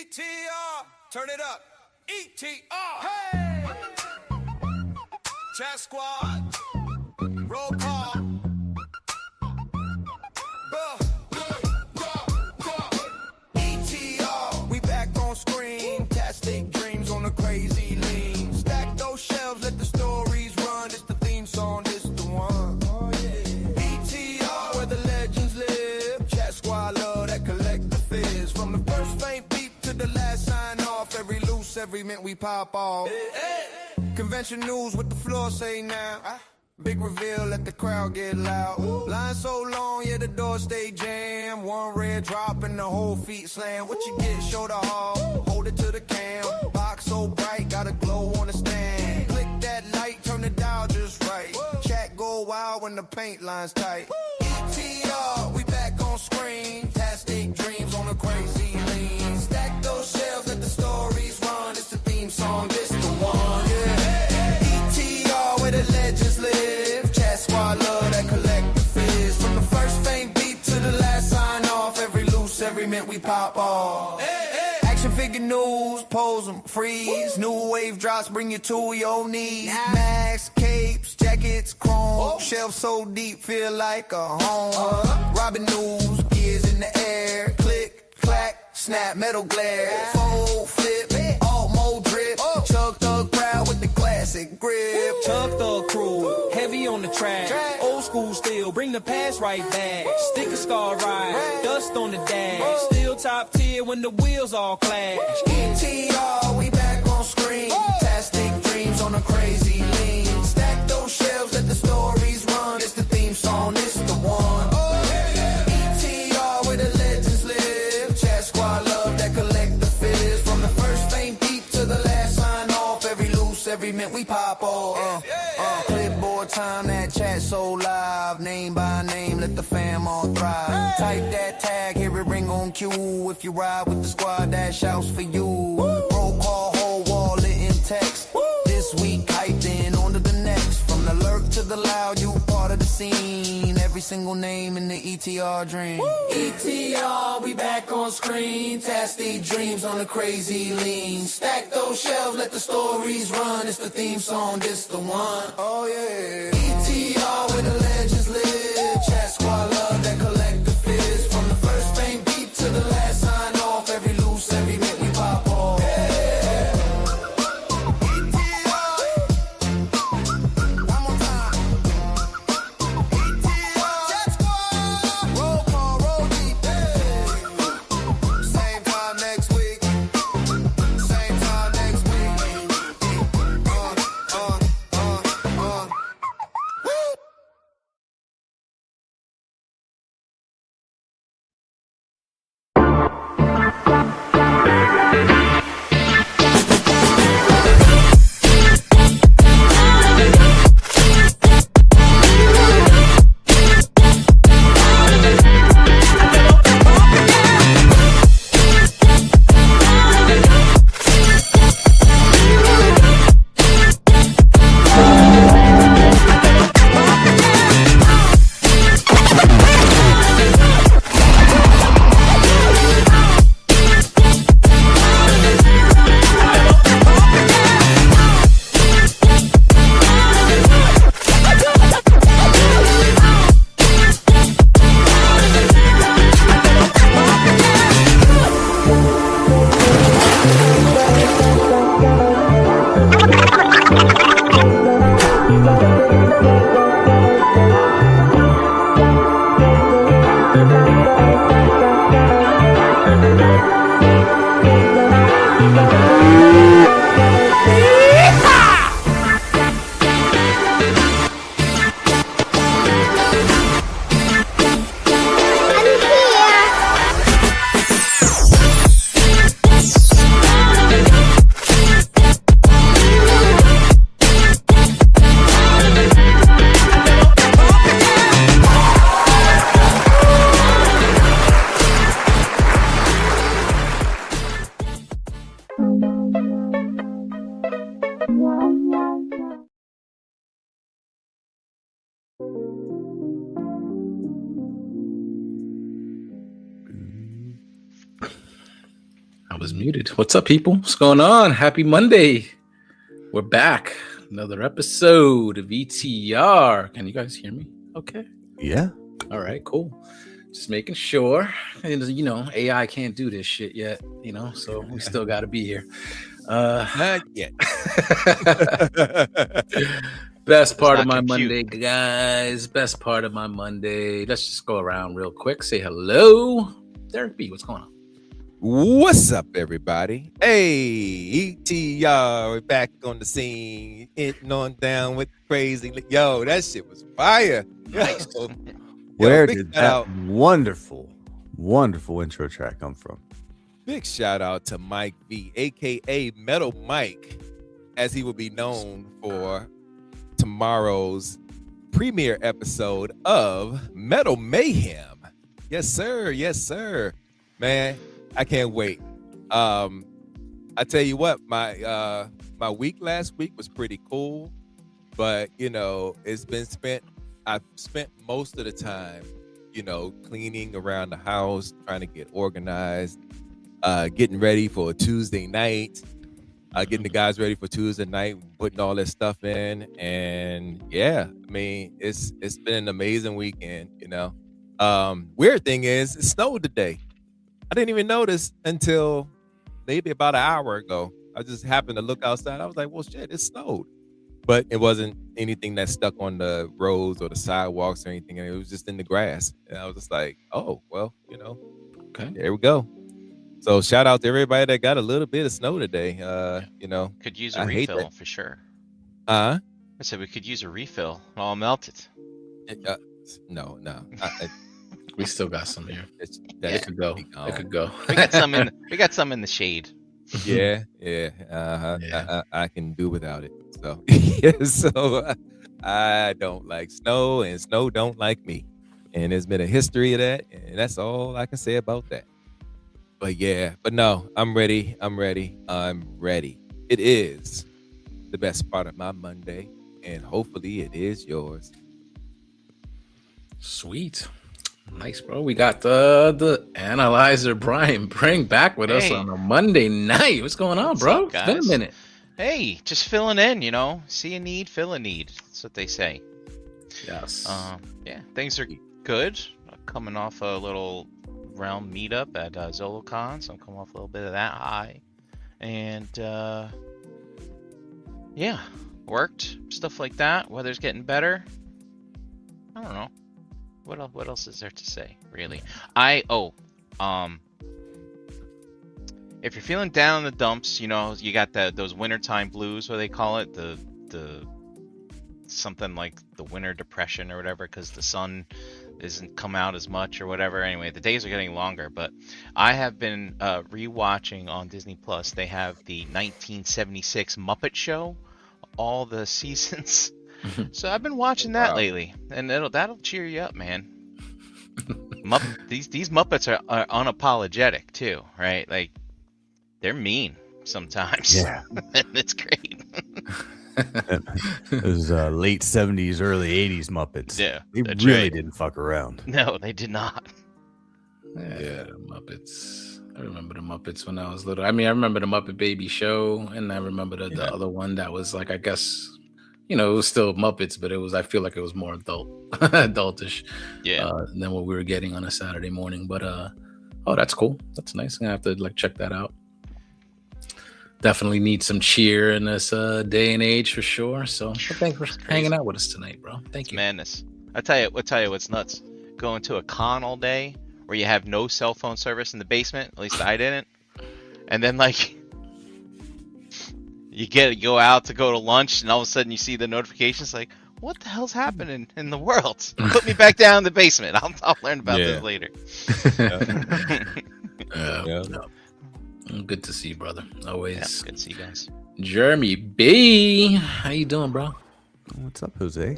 E.T.R. Turn it up. E.T.R. Hey! Jackal Squad. Roll call. E.T.R. We back on screen. Tastic dreams on a crazy lean. Stack those shelves, let the stories run. It's the theme song, this the one. Oh, yeah. E.T.R. where the legends live. Jackal Squad love that collect the fizz. From the first faint beat to the last sign off. Every loose, every mint we pop off. Convention news, what the floor say now. Big reveal, let the crowd get loud. Line so long, yeah, the door stay jammed. One red drop and the whole feet slam. What you get, show the hall, hold it to the cam. Box so bright, got a glow on the stand. Click that light, turn the dial just right. Chat go wild when the paint line's tight. E.T.R. we back on screen. Tastic dreams on a crazy lean. Stack those shelves, let the stories run. It's the theme song, this the one, yeah. E.T.R. where the legends live. Jackal Squad love that collect the fizz. From the first faint beat to the last sign off. Every loose, every mint we pop off. Action figure news, pose 'em, freeze. New wave drops, bring you to your knees. Masks, capes, jackets, chrome. Shelves so deep, feel like a home. Robin news, gears in the air. Click, clack, snap, metal glare. Fold, flip, alt mode drip. Chug thug crowd with the classic grip. Chug thug crew, heavy on the track. Old school still, bring the past right back. Sticker scar ride, dust on the dash. Still top tier when the wheels all clash. E.T.R. we back on screen. Tastic dreams on a crazy lean. Stack those shelves, let the stories run. It's the theme song, this the one. E.T.R. where the legends live. Jackal Squad love that collect the fizz. From the first faint beat to the last sign off. Every loose, every mint we pop off. Clipboard time, that chat so live. Name by name, let the fam all thrive. Type that tag, hear it ring on cue. If you ride with the squad, that shouts for you. Roll call, whole wall lit in text. This week, hyped in, on to the next. From the lurk to the loud, you part of the scene. Every single name in the E.T.R. dream. E.T.R. we back on screen. Tastic dreams on a crazy lean. Stack those shelves, let the stories run. It's the theme song, this the one. Oh yeah. E.T.R. where the legends live. Jackal Squad love that collect the fizz. From the first faint beat to the last sign off. Every loose, every mint we pop off. I was muted. What's up, people? What's going on? Happy Monday. We're back. Another episode of E.T.R. Can you guys hear me? Okay. Yeah. All right, cool. Just making sure. And, AI can't do this shit yet, so we still got to be here. Not yet. Best part of my Monday, guys. Best part of my Monday. Let's just go around real quick. Say hello. Derek B, what's going on? What's up, everybody? Hey, E.T.R. We're back on the scene, hitting on down with crazy. Yo, that shit was fire. Nice. Where did that wonderful intro track come from? Big shout out to Mike V, aka Metal Mike, as he will be known for tomorrow's premiere episode of Metal Mayhem. Yes, sir. Yes, sir. Man, I can't wait. I tell you what, my week last week was pretty cool, but I've spent most of the time, cleaning around the house, trying to get organized, getting ready for a Tuesday night, getting the guys ready for Tuesday night, putting all this stuff in, and yeah, I mean, it's been an amazing weekend. Weird thing is, it snowed today. I didn't even notice until maybe about an hour ago. I just happened to look outside. I was like, well, shit, it snowed. But it wasn't anything that stuck on the roads or the sidewalks or anything. And it was just in the grass. And I was just like, oh, well, okay, there we go. So shout out to everybody that got a little bit of snow today. Could use a refill for sure. I said we could use a refill. All melted. No. We still got some here. It could go. It could go. We got some in. We got some in the shade. Yeah. I can do without it. So, so I don't like snow, and snow don't like me. And there's been a history of that, and that's all I can say about that. But no, I'm ready. It is the best part of my Monday, and hopefully it is yours. Sweet. Nice, bro. We got the analyzer Brian back with us on a Monday night. What's going on, bro? What's up, it's been a minute. Hey, just filling in, see a need, fill a need. That's what they say. Yes. Yeah, things are good. Coming off a little realm meetup at ZoloCon, so I'm coming off a little bit of that high. And yeah, worked, stuff like that. Weather's getting better. I don't know. What else is there to say, really? If you're feeling down in the dumps, you got those wintertime blues, what they call it, the something like the winter depression or whatever, because the sun isn't come out as much or whatever. Anyway, the days are getting longer, but I have been rewatching on Disney Plus. They have the 1976 Muppet Show, all the seasons. So I've been watching that lately, and that'll cheer you up, man. These Muppets are unapologetic too, right? Like, they're mean sometimes. Yeah, it's great. Those late 70s, early 80s Muppets. Yeah, they really didn't fuck around. No, they did not. Yeah, Muppets. I remember the Muppets when I was little. I mean, I remember the Muppet Baby Show, and I remember the other one that was like, I guess, it was still Muppets, but I feel like it was more adultish than what we were getting on a Saturday morning. But that's cool. That's nice. I'm gonna have to check that out. Definitely need some cheer in this day and age for sure. So thanks for hanging out with us tonight, bro. Thank you. Madness. I'll tell you what's nuts. Going to a con all day where you have no cell phone service in the basement. At least I didn't. And then you go out to go to lunch, and all of a sudden you see the notifications like, what the hell's happening in the world? Put me back down in the basement. I'll learn about this later. Good to see you, brother. Always. Yeah, good to see you guys. Jeremy B, how you doing, bro? What's up, Jose?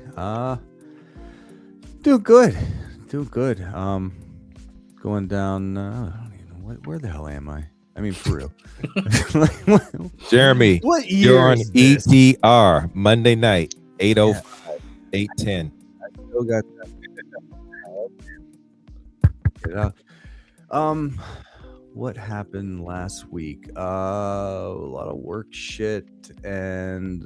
Doing good. Going down. I don't even know where the hell am I? I mean, for real. Jeremy, what year you're on is E.T.R. Monday night, 8:05, 8:10. I still got that. Get it out. what happened last week? A lot of work shit, and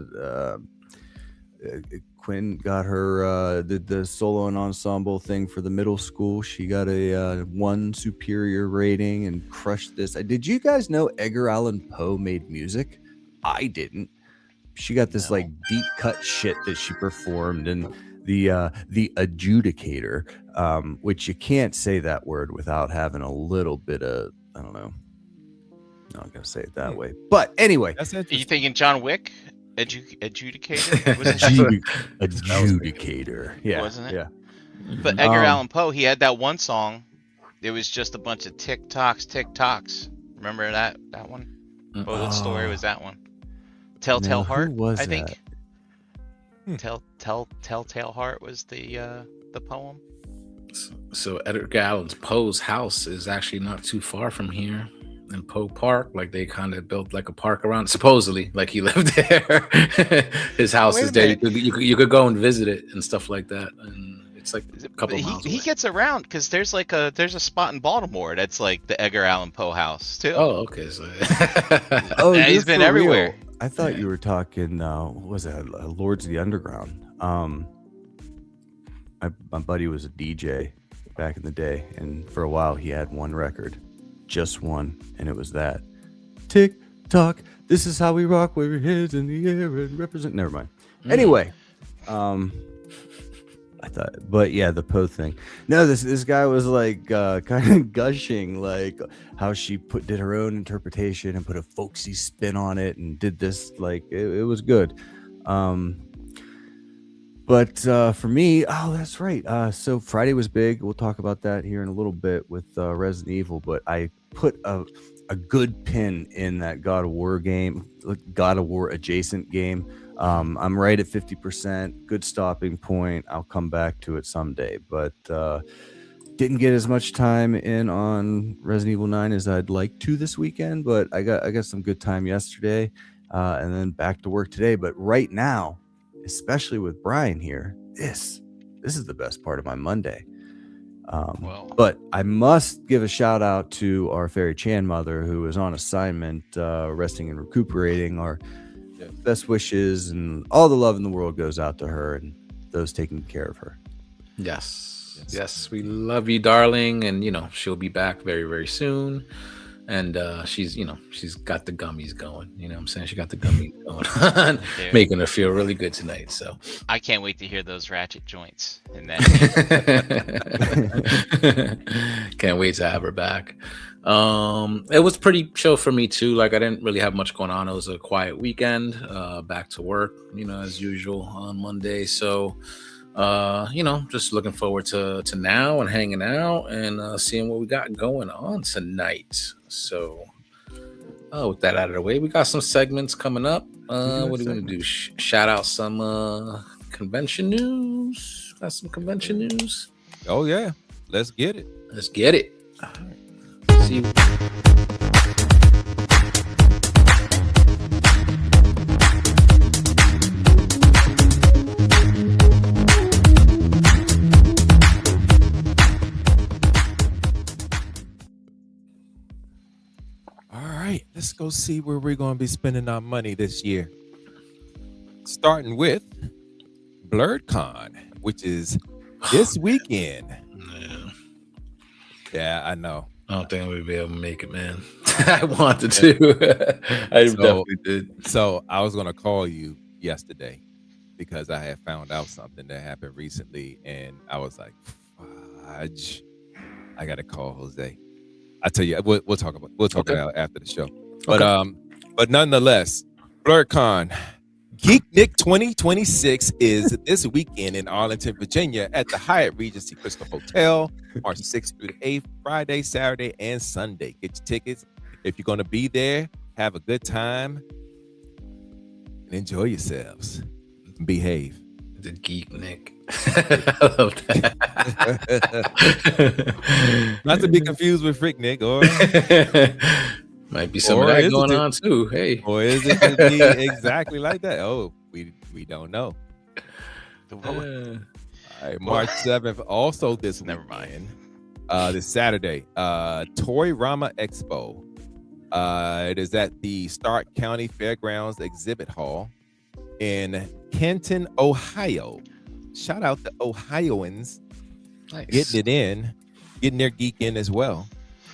Quinn got her did the solo and ensemble thing for the middle school. She got a 1 superior rating and crushed this. Did you guys know Edgar Allan Poe made music? I didn't. She got this like deep cut shit that she performed, and the adjudicator, which you can't say that word without having a little bit of, I don't know. I'm not gonna say it that way, but anyway. Are you thinking John Wick? Adjudicator? Adjudicator. Yeah. Wasn't it? Yeah. But Edgar Allan Poe, he had that one song. It was just a bunch of tick-tocks. Remember that one? Poe's story was that one. Telltale Heart, I think. Telltale Heart was the poem. So Edgar Allan Poe's house is actually not too far from here in Poe Park. Like they kind of built like a park around, supposedly, like he lived there. His house is there. You could go and visit it and stuff like that. And it's like a couple miles away. He gets around because there's a spot in Baltimore that's like the Edgar Allan Poe house too. Oh, okay. So yeah, he's been everywhere. Real. I thought you were talking. What was that? Lords of the Underground. My buddy was a DJ back in the day, and for a while he had one record, just one, and it was that tick tock. This is how we rock with your heads in the air and represent. Never mind. Anyway, I thought, but yeah, the Poe thing. No, this guy was like kind of gushing, like how she did her own interpretation and put a folksy spin on it and did this. Like it was good. But for me, oh, that's right. So Friday was big. We'll talk about that here in a little bit with Resident Evil. But I put a good pin in that God of War game, God of War adjacent game. I'm right at 50%. Good stopping point. I'll come back to it someday. But didn't get as much time in on Resident Evil 9 as I'd like to this weekend. But I got some good time yesterday, and then back to work today. But right now, especially with Brian here, this is the best part of my Monday. But I must give a shout out to our Fairy Chan mother, who is on assignment, resting and recuperating. Our best wishes and all the love in the world goes out to her and those taking care of her. Yes, we love you, darling, and she'll be back very, very soon. And she's got the gummies going. You know what I'm saying? She got the gummies going, making her feel really good tonight. So I can't wait to hear those ratchet joints. And then can't wait to have her back. It was pretty chill for me too. Like I didn't really have much going on. It was a quiet weekend. Back to work, as usual on Monday. So just looking forward to now and hanging out and seeing what we got going on tonight. So with that out of the way, we got some segments coming up. What are we going to do? Shout out some convention news. Got some convention news. Oh yeah, let's get it. All right. See you. Let's go see where we're going to be spending our money this year. Starting with BlurredCon, which is this weekend. Yeah, I know. I don't think we'll be able to make it, man. I wanted to. I definitely did. So I was going to call you yesterday because I had found out something that happened recently, and I was like, fudge. I got to call Jose. I tell you, we'll talk about it out after the show. But nonetheless, BlurredCon Geeknik 2026 is this weekend in Arlington, Virginia, at the Hyatt Regency Crystal Hotel, March 6th through the 8th, Friday, Saturday, and Sunday. Get your tickets if you're going to be there. Have a good time and enjoy yourselves. Behave. The Geeknik. I love that. Not to be confused with Freaknik, or might be some of that going on too. Hey, or is it to be exactly like that? Oh, we don't know. All right, March 7th, also this weekend. this Saturday. Toy Rama Expo. It is at the Stark County Fairgrounds Exhibit Hall in Kenton, Ohio. Shout out to Ohioans. Nice. Getting their geek in as well.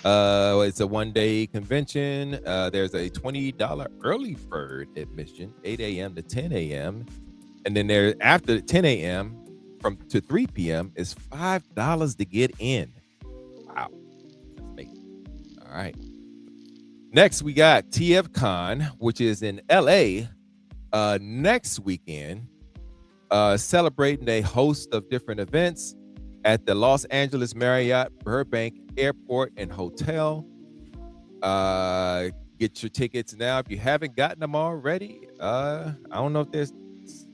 It's a one-day convention. There's a $20 early bird admission, 8 a.m. to 10 a.m. And then there after 10 a.m. to 3 p.m. is $5 to get in. Wow. That's amazing. All right. Next, we got TFCon, which is in LA next weekend, celebrating a host of different events at the Los Angeles Marriott Burbank Airport and Hotel. Get your tickets now if you haven't gotten them already. I don't know if there's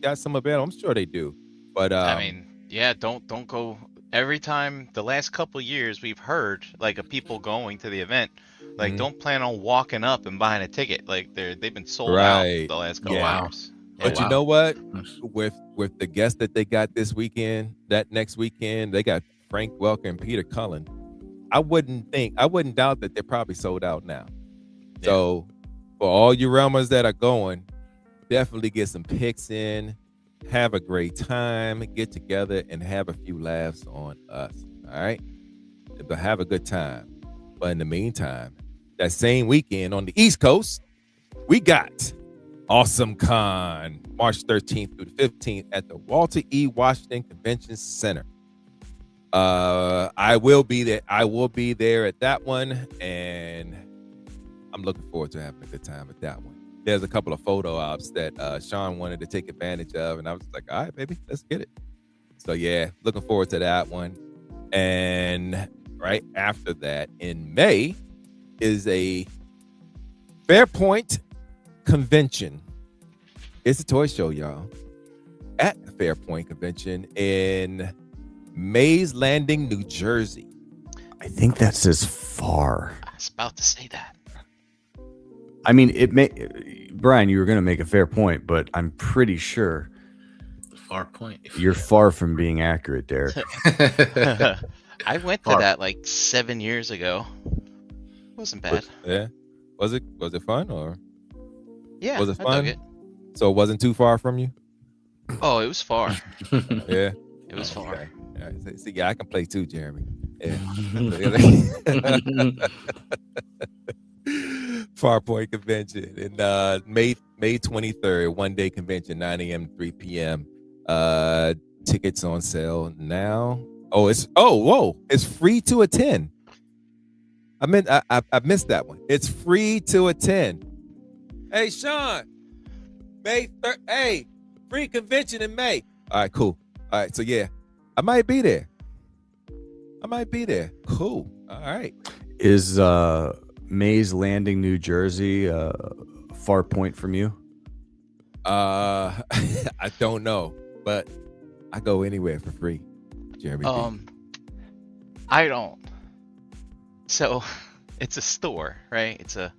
got some available. I'm sure they do, but I mean, yeah, don't go. Every time the last couple years we've heard like of people going to the event, like don't plan on walking up and buying a ticket. Like they've been sold out the last couple years. But you know what? With the guests that they got this weekend, that next weekend, they got Frank Welker and Peter Cullen. I wouldn't doubt that they're probably sold out now. Yeah. So for all you realmers that are going, definitely get some picks in, have a great time, get together and have a few laughs on us. All right. But have a good time. But in the meantime, that same weekend on the East Coast, we got Awesome Con, March 13th through the 15th at the Walter E. Washington Convention Center. I will be there. I will be there at that one, and I'm looking forward to having a good time at that one. There's a couple of photo ops that Sean wanted to take advantage of, and I was like, all right, baby, let's get it. So yeah, looking forward to that one. And right after that, in May, is a Fairpoint Convention. It's a toy show, y'all, at the Fairpoint Convention in Mays Landing, New Jersey. I think that says far. I was about to say that. I mean, Brian, you were going to make a fair point, but I'm pretty sure Far point. You're far from being accurate, Derek. I went to that like 7 years ago. It wasn't bad. Yeah. Was it fun or? Yeah. Was it fun? I dug it. So it wasn't too far from you? Oh, it was far. Yeah. It was far. Okay. Yeah. See, yeah, I can play too, Jeremy. Yeah. Farpoint Convention in May 23rd, one day convention, 9 a.m. to 3 p.m. Tickets on sale now. It's free to attend. I missed that one. It's free to attend. Hey, Sean, May 3rd. Hey, free convention in May. All right, cool. All right, so yeah, I might be there. Cool. All right. Is Mays Landing, New Jersey, far point from you? I don't know, but I go anywhere for free. Jeremy. I don't. So, it's a store, right? It's a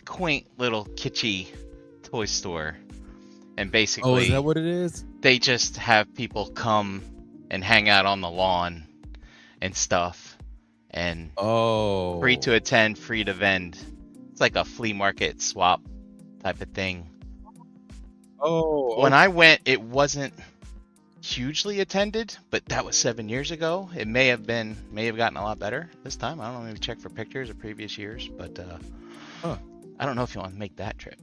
quaint little kitschy toy store, and basically, is that what it is? They just have people come and hang out on the lawn and stuff, and free to attend, free to vend. It's like a flea market swap type of thing. When I went, it wasn't hugely attended, but that was 7 years ago. It may have gotten a lot better this time. I don't know, maybe check for pictures of previous years, but I don't know if you want to make that trip.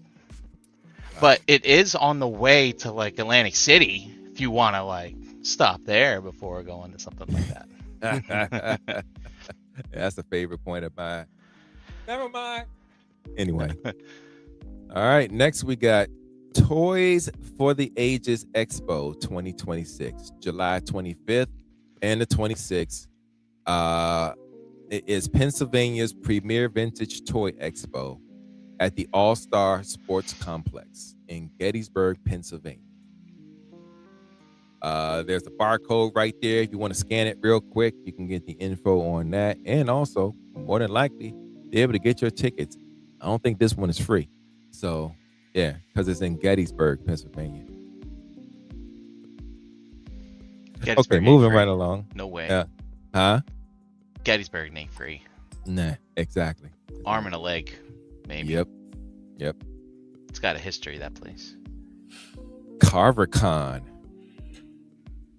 But it is on the way to like Atlantic City if you want to like stop there before going to something like that. That's a favorite point of mine. Never mind. Anyway. All right, next we got Toys for the Ages Expo 2026, July 25th and the 26th. It is Pennsylvania's premier vintage toy expo at the All-Star Sports Complex in Gettysburg, Pennsylvania. There's a barcode right there. If you want to scan it real quick, you can get the info on that. And also, more than likely, be able to get your tickets. I don't think this one is free. So, yeah, because it's in Gettysburg, Pennsylvania. Gettysburg okay, moving right along. No way. Yeah. Huh? Gettysburg ain't free. Nah, exactly. Arm and a leg, maybe. Yep. It's got a history, that place. CarverCon,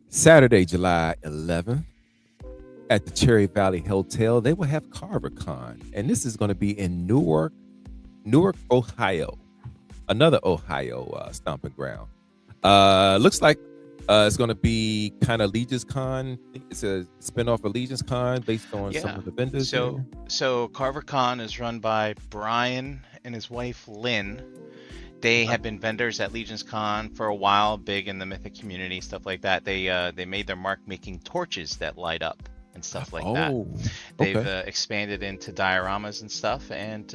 Saturday, July 11th, at the Cherry Valley Hotel. They will have CarverCon, and this is going to be in Newark, Ohio. Another Ohio stomping ground. Looks like it's going to be kind of Legion's Con. It's a spinoff of Legion's Con based on some of the vendors. So CarverCon is run by Brian and his wife Lynn. They have been vendors at Legion's Con for a while, big in the Mythic community, stuff like that. They made their mark making torches that light up and stuff like that. They've expanded into dioramas and stuff, and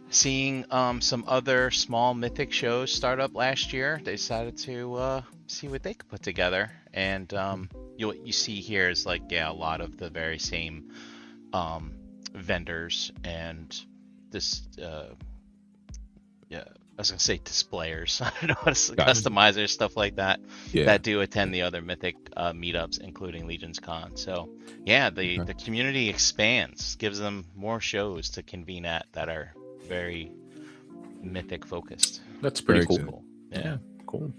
seeing some other small Mythic shows start up last year, they decided to see what they could put together. And you see here is like a lot of the very same vendors and this. I was gonna say displayers. I don't know what customizers, stuff like that. That do attend the other Mythic meetups, including Legion's Con. So the community expands, gives them more shows to convene at that are very Mythic focused. That's pretty Very cool. good. Yeah, cool.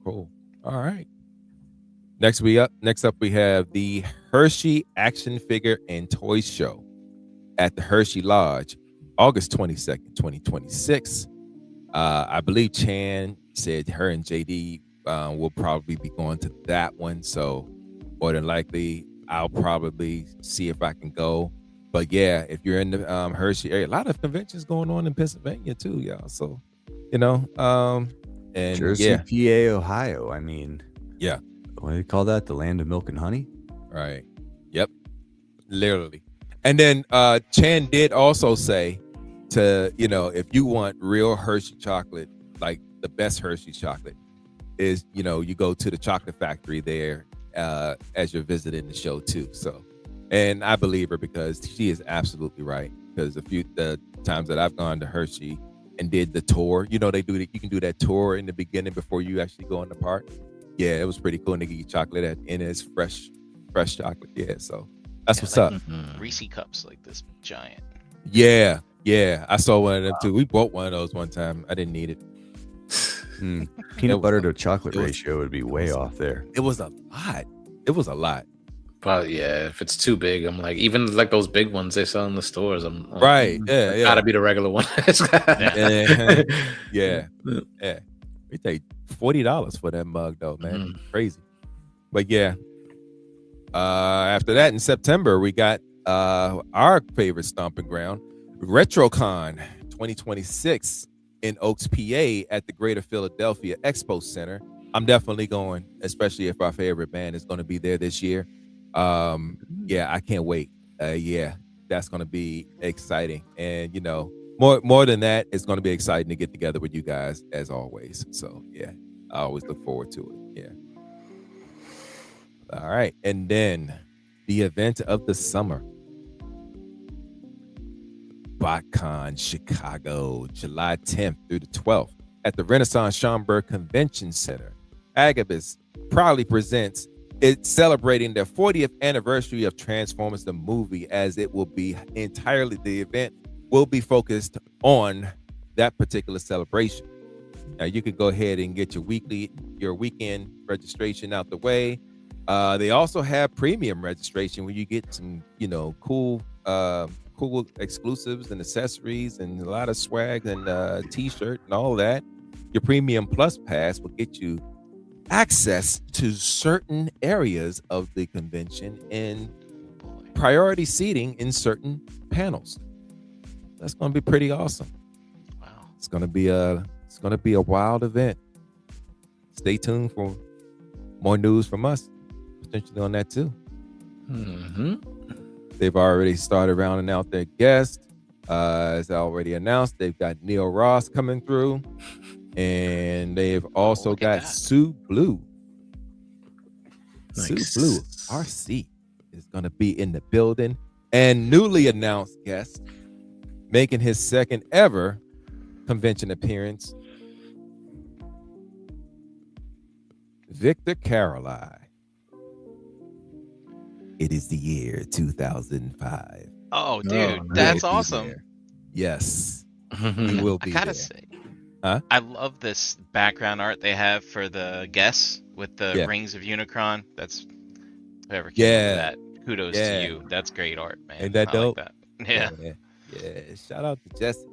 Cool. All right. Next up we have the Hershey Action Figure and Toy Show at the Hershey Lodge, August 22nd, 2026. I believe Chan said her and JD will probably be going to that one. So more than likely, I'll probably see if I can go. But yeah, if you're in the Hershey area, a lot of conventions going on in Pennsylvania too, y'all. So, and Jersey, PA, Ohio. I mean, what do you call that? The land of milk and honey? Right. Yep. Literally. And then Chan did also say to, if you want real Hershey chocolate, like the best Hershey chocolate is, you go to the chocolate factory there as you're visiting the show too. So, and I believe her because she is absolutely right. Because the times that I've gone to Hershey and did the tour, they do that. You can do that tour in the beginning before you actually go in the park. Yeah, it was pretty cool. And they give you chocolate and it's fresh chocolate. Yeah, so that's what's up. Reese cups like this giant. Yeah, I saw one of them too. We bought one of those one time. I didn't need it. Peanut butter to chocolate ratio would be way off there. It was a lot. But yeah, if it's too big, I'm like, even like those big ones they sell in the stores, I'm like, right. Yeah. Gotta be the regular one. Yeah. We take $40 for that mug though, man. Crazy. But yeah. After that in September, we got our favorite stomping ground, RetroCon 2026 in Oaks, PA at the Greater Philadelphia Expo Center. I'm definitely going, especially if our favorite band is going to be there this year. I can't wait. That's going to be exciting. And, more than that, it's going to be exciting to get together with you guys as always. So, yeah, I always look forward to it. Yeah. All right. And then the event of the summer, BotCon Chicago, July 10th through the 12th at the Renaissance Schaumburg Convention Center. Agabus proudly presents it's celebrating the 40th anniversary of Transformers the movie, as it will be the event will be focused on that particular celebration. Now you can go ahead and get your weekend registration out the way. They also have premium registration where you get some, cool exclusives and accessories and a lot of swag and t-shirt and all that. Your premium plus pass will get you access to certain areas of the convention and priority seating in certain panels. That's going to be pretty awesome. Wow. It's going to be a wild event. Stay tuned for more news from us potentially on that too. They've already started rounding out their guests. As already announced, they've got Neil Ross coming through. And they've also got Sue Blue. Nice. Sue Blue, RC, is going to be in the building. And newly announced guest, making his second ever convention appearance, Victor Caroli. it is the year 2005. Oh, dude, nice. that's We'll be awesome. there. Yes, we will be I gotta there. say, Huh? I love this background art they have for the guests with the rings of Unicron. That's whoever came up with that. Kudos to you. That's great art, man. Ain't that dope? Like that. Yeah. Yeah. Shout out to Jesse.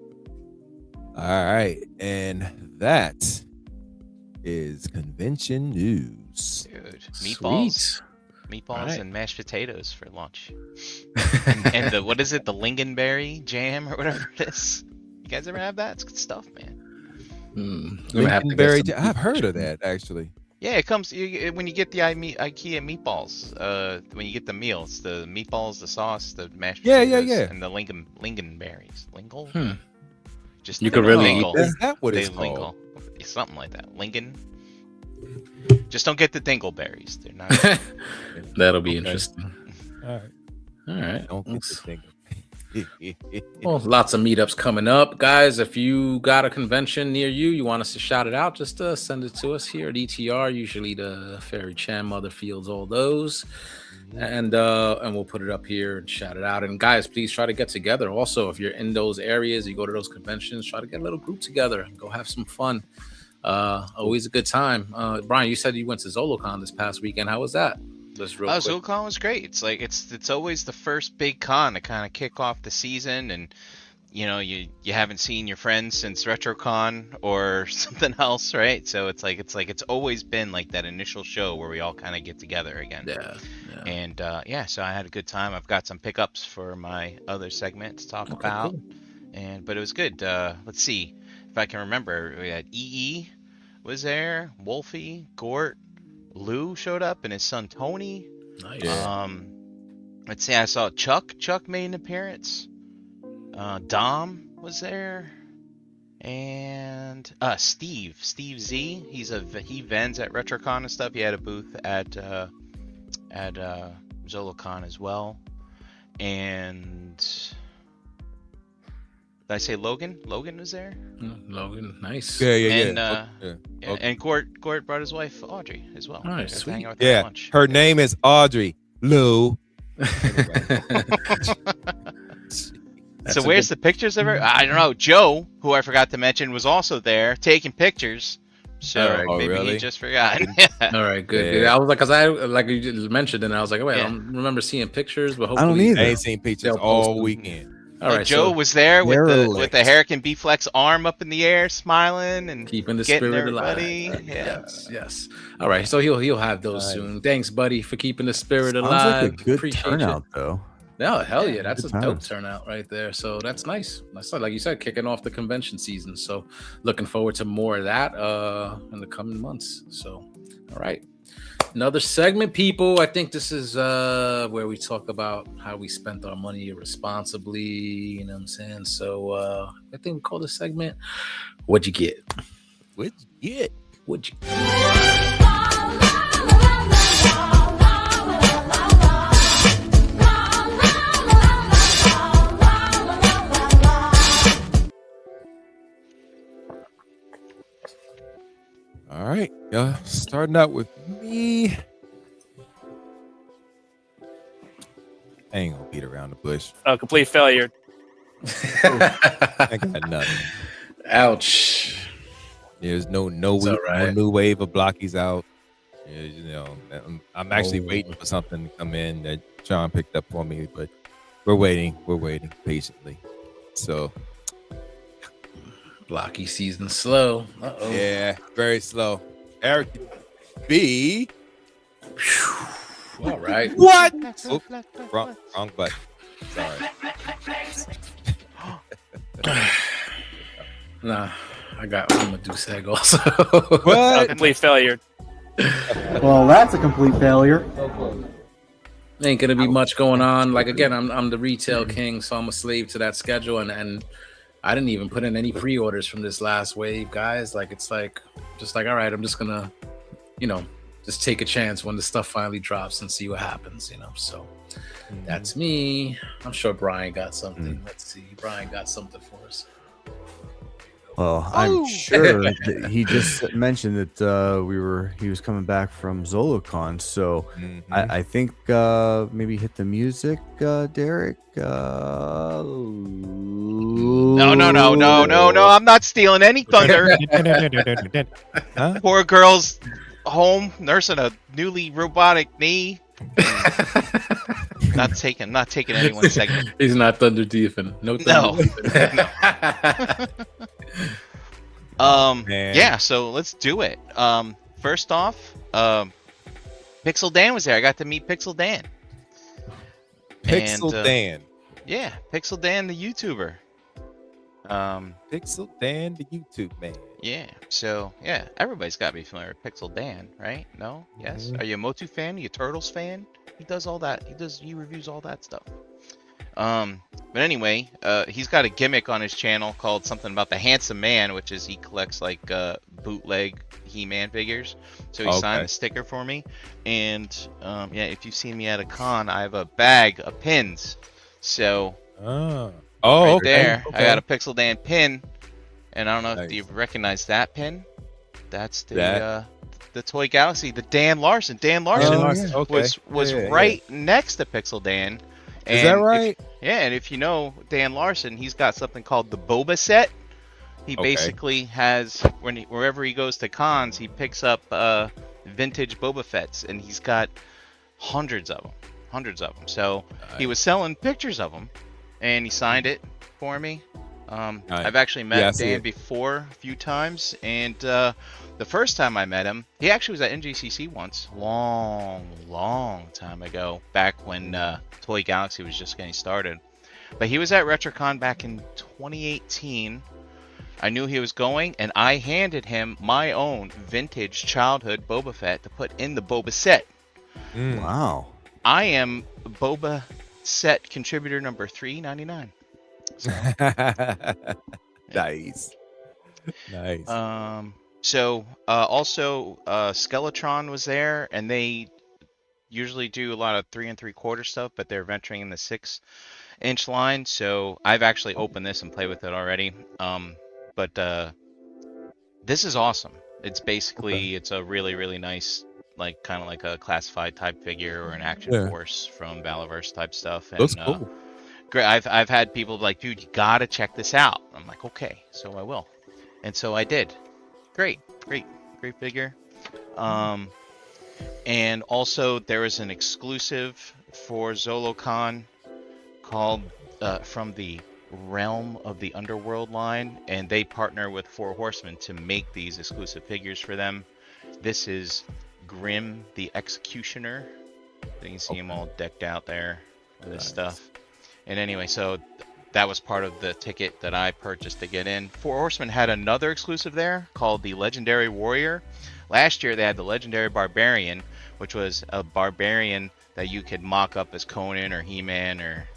All right, and that is convention news. Dude, Sweet. meatballs Right. and mashed potatoes for lunch. And the what is it? The lingonberry jam or whatever it is. You guys ever have that? It's good stuff, man. Gonna have to get some- I've heard of that actually. Yeah, it comes when you get the IKEA meatballs. When you get the meals, the meatballs, the sauce, the mashed potatoes, and the lingonberries. Lingle? Just You could really lingle. eat Is that what it's lingle. called? Something like that. Lingon. Just don't get the dingleberries. They're not. That'll be interesting. All right. Don't get the thing. Well, lots of meetups coming up, guys. If you got a convention near you, you want us to shout it out, just send it to us here at E.T.R. Usually the Fairy Chan, Mother Fields, all those, and we'll put it up here and shout it out. And guys, please try to get together. Also, if you're in those areas, you go to those conventions, try to get a little group together and go have some fun. Always a good time. Brian, you said you went to ZoloCon this past weekend. How was that? Just real quick. ZoloCon was great. It's like it's always the first big con to kind of kick off the season, and you know you haven't seen your friends since RetroCon or something else, right? So it's always been like that initial show where we all kind of get together again. Yeah. And so I had a good time. I've got some pickups for my other segment to talk about, cool. but it was good. Let's see if I can remember. We had EE was there, Wolfie, Gort. Lou showed up and his son Tony. Nice. Let's see, I saw Chuck. Chuck made an appearance. Dom was there, and Steve Z. He vends at RetroCon and stuff. He had a booth at ZoloCon as well. And did I say Logan? Logan was there. Logan, nice. Yeah. And Gort brought his wife Audrey as well. Nice, Just sweet. hanging out with her at lunch. Her name is Audrey Lou. So where's the pictures of her? I don't know. Joe, who I forgot to mention, was also there taking pictures. So maybe he just forgot. All right, good. I was like, because I like you just mentioned, and I was like, wait, I don't remember seeing pictures, but hopefully I don't either. I ain't seen pictures all weekend. All right, Joe was there with the Hurricane B-Flex arm up in the air, smiling and keeping the getting spirit everybody. alive. Yes. All right, so he'll have those soon. Thanks, buddy, for keeping the spirit alive. Sounds like a good Appreciate turnout, though. No, hell yeah, that's a good dope times. turnout right there. So that's nice. That's like you said, kicking off the convention season. So looking forward to more of that in the coming months. So all right. Another segment, people. I think this is where we talk about how we spent our money responsibly. You know what I'm saying? So I think we call this segment What'd You Get? What'd you get? What'd you All right, starting out with me. I ain't gonna beat around the bush. A complete failure. I got nothing. Ouch. There's no It's no all right. new wave of blockies out. Yeah, you know, I'm actually waiting for something to come in that John picked up for me, but we're waiting patiently. So Blocky season slow. Uh-oh. yeah, very slow. Eric B. All right. What? Oop, wrong button. Sorry. Nah, I'm gonna do seg also. A What? complete failure. Well, that's a complete failure. Ain't gonna be much going on. Like again, I'm the retail king, so I'm a slave to that schedule, and I didn't even put in any pre-orders from this last wave, guys. Like it's like just like all right, I'm just gonna, just take a chance when the stuff finally drops and see what happens, So that's me. I'm sure Brian got something. Let's see, Brian got something for us. Well, I'm sure that he just mentioned that he was coming back from ZoloCon, so I think maybe hit the music, Derek. No. I'm not stealing any thunder. Huh? Poor girl's home nursing a newly robotic knee. Not taking anyone's segment. He's not thunder thiefing. No thunder Man. Yeah, so let's do it. First off, Pixel Dan was there. I got to meet Pixel Dan. Pixel Dan. Yeah, Pixel Dan, the YouTuber. Pixel Dan, the YouTube man. Yeah, so yeah, everybody's got to be familiar with Pixel Dan, right? No? Yes? Are you a Motu fan? Are you a Turtles fan? He does all that. He reviews all that stuff. But anyway, he's got a gimmick on his channel called something about the Handsome Man, which is he collects like bootleg He-Man figures. So he signed a sticker for me, and yeah, if you've seen me at a con, I have a bag of pins. So right there, I got a Pixel Dan pin, and I don't know if you recognize that pin. That's the Toy Galaxy, the Dan Larson. Dan Larson was right next to Pixel Dan. And is that right? And if you know Dan Larson, he's got something called the Boba set. He basically has, wherever he goes to cons, he picks up vintage Boba Fett's, and he's got hundreds of them. So he was selling pictures of them, and he signed it for me. I've actually met Dan before a few times, and the first time I met him, he actually was at NJCC once, long time ago, back when Toy Galaxy was just getting started. But he was at RetroCon back in 2018. I knew he was going, and I handed him my own vintage childhood Boba Fett to put in the Boba set. Wow. I am Boba set contributor number 399. So. Nice. So also Skeletron was there, and they usually do a lot of 3 3/4 stuff, but they're venturing in the 6-inch line. So I've actually opened this and played with it already. But this is awesome. It's basically it's a really nice, like kind of like a classified type figure or an action force from Valaverse type stuff. And, looks cool. Great. I've had people like, dude, you gotta check this out. I'm like, okay, so I will, and so I did. Great figure. And also there was an exclusive for ZoloCon called from the Realm of the Underworld line, and they partner with 4 Horsemen to make these exclusive figures for them. This is Grim the Executioner. You can see him all decked out there with this stuff. And anyway, so that was part of the ticket that I purchased to get in. 4 Horsemen had another exclusive there called the Legendary Warrior. Last year they had the Legendary Barbarian, which was a barbarian that you could mock up as Conan or He-Man or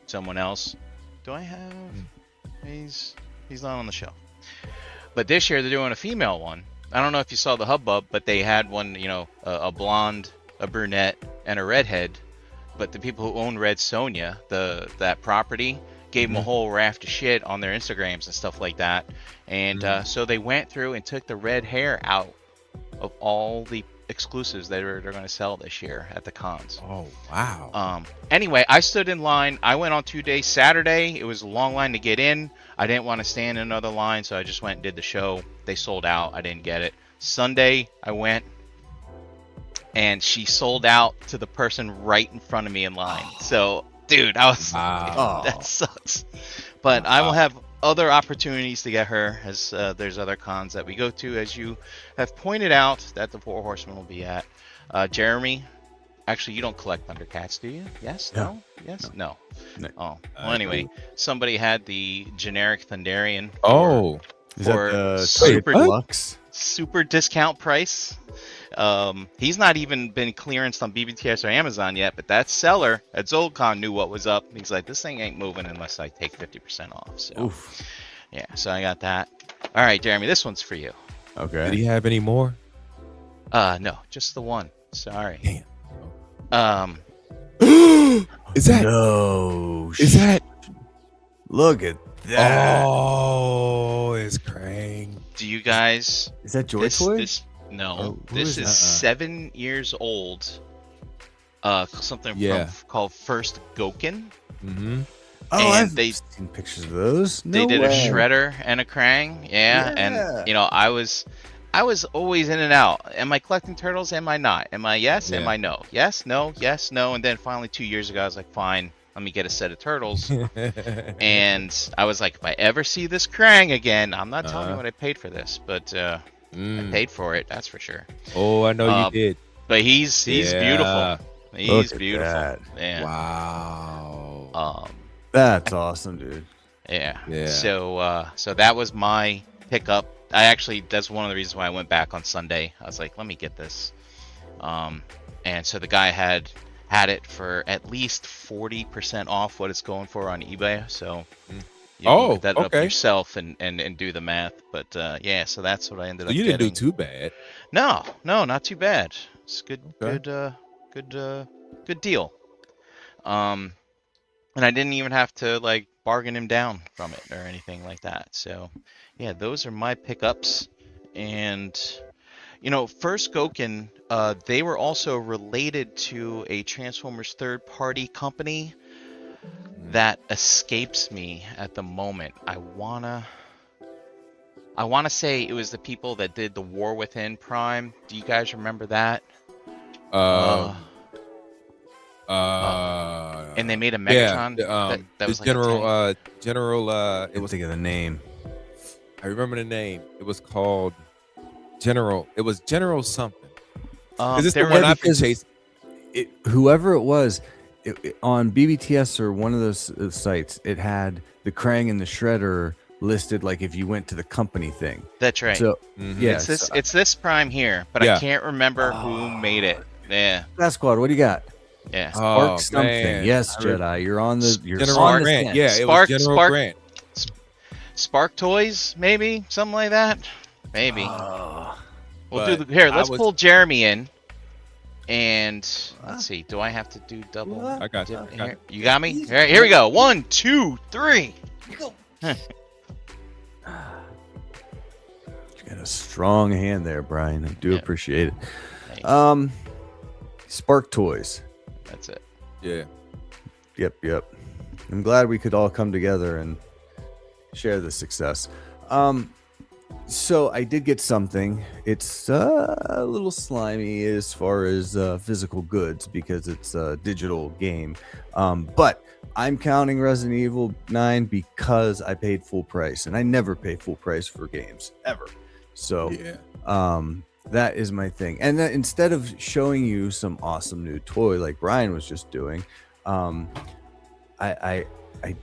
someone else. Do I have? He's not on the show. But this year they're doing a female one. I don't know if you saw the hubbub, but they had one, you know, a blonde, a brunette, and a redhead. But the people who own Red Sonja, that property, gave them a whole raft of shit on their Instagrams and stuff like that. And so they went through and took the red hair out of all the exclusives that they're going to sell this year at the cons. Oh, wow. Anyway, I stood in line. I went on 2 days. Saturday, it was a long line to get in. I didn't want to stand in another line, so I just went and did the show. They sold out. I didn't get it. Sunday, I went, and she sold out to the person right in front of me in line. So, dude, I was that sucks. But I will have other opportunities to get her, as there's other cons that we go to, as you have pointed out, that the 4 Horsemen will be at. Jeremy, actually, you don't collect Thundercats, do you? Yes? No? Yes? No. Oh, well, anyway, somebody had the generic Thunderian for super discount price. He's not even been clearanced on BBTS or Amazon yet, but that seller at ZoloCon knew what was up. He's like, this thing ain't moving unless I take 50% off. So, yeah, so I got that. All right, Jeremy, this one's for you. Okay. Did he have any more? No, just the one. Sorry. Damn. Is that? No. Is that? Look at that. Oh, it's Krang. Do you guys? Is that Joy Toy? No, Oh, who this is is 7 years old. Something called First Goken. Mm-hmm. Oh, and I've they seen pictures of those. they did way. a Shredder and a Krang. Yeah, and I was always in and out. Am I collecting turtles? Am I not? Am I yes? Am I no? Yes, no, yes, no. And then finally 2 years ago, I was like, fine, let me get a set of turtles. And I was like, if I ever see this Krang again, I'm not telling you what I paid for this, but I paid for it. That's for sure. Oh, I know you did. But he's beautiful. He's beautiful. That. Yeah. Wow. That's awesome, dude. Yeah. Yeah. So that was my pickup. That's one of the reasons why I went back on Sunday. I was like, let me get this. And so the guy had it for at least 40% off what it's going for on eBay. So you can look that up yourself and do the math. But yeah, so that's what I ended up you getting. didn't do too bad. No, not too bad. It's good deal. And I didn't even have to like bargain him down from it or anything like that. So yeah, those are my pickups. And First Goken, they were also related to a Transformers third-party company that escapes me at the moment. I wanna say it was the people that did the War Within Prime. Do you guys remember that? And they made a Megatron that was like General. It was think of the name. I remember the name. It was called General. It was General something. Is this the one I've been chasing? Whoever it was, on BBTS or one of those sites, it had the Krang and the Shredder listed, like if you went to the company thing. That's right. So yeah, it's this Prime here, but I can't remember who made it. Yeah. Jackal Squad, what do you got? Yeah. Spark something. Man. Yes, Jedi. You're on the. You're General on Grant. The Yeah, it was General Grant. Spark Toys, maybe something like that. Maybe. We'll do let's pull Jeremy in, and let's see. Do I have to do double? I got you. You got me. All right, here we go. 1, 2, 3. You got a strong hand there, Brian. I do appreciate it. Thanks. Spark Toys. That's it. Yeah. Yep. I'm glad we could all come together and share the success. So I did get something. It's a little slimy as far as physical goods because it's a digital game. But I'm counting Resident Evil 9 because I paid full price, and I never pay full price for games ever. So that is my thing. And then instead of showing you some awesome new toy like Brian was just doing, I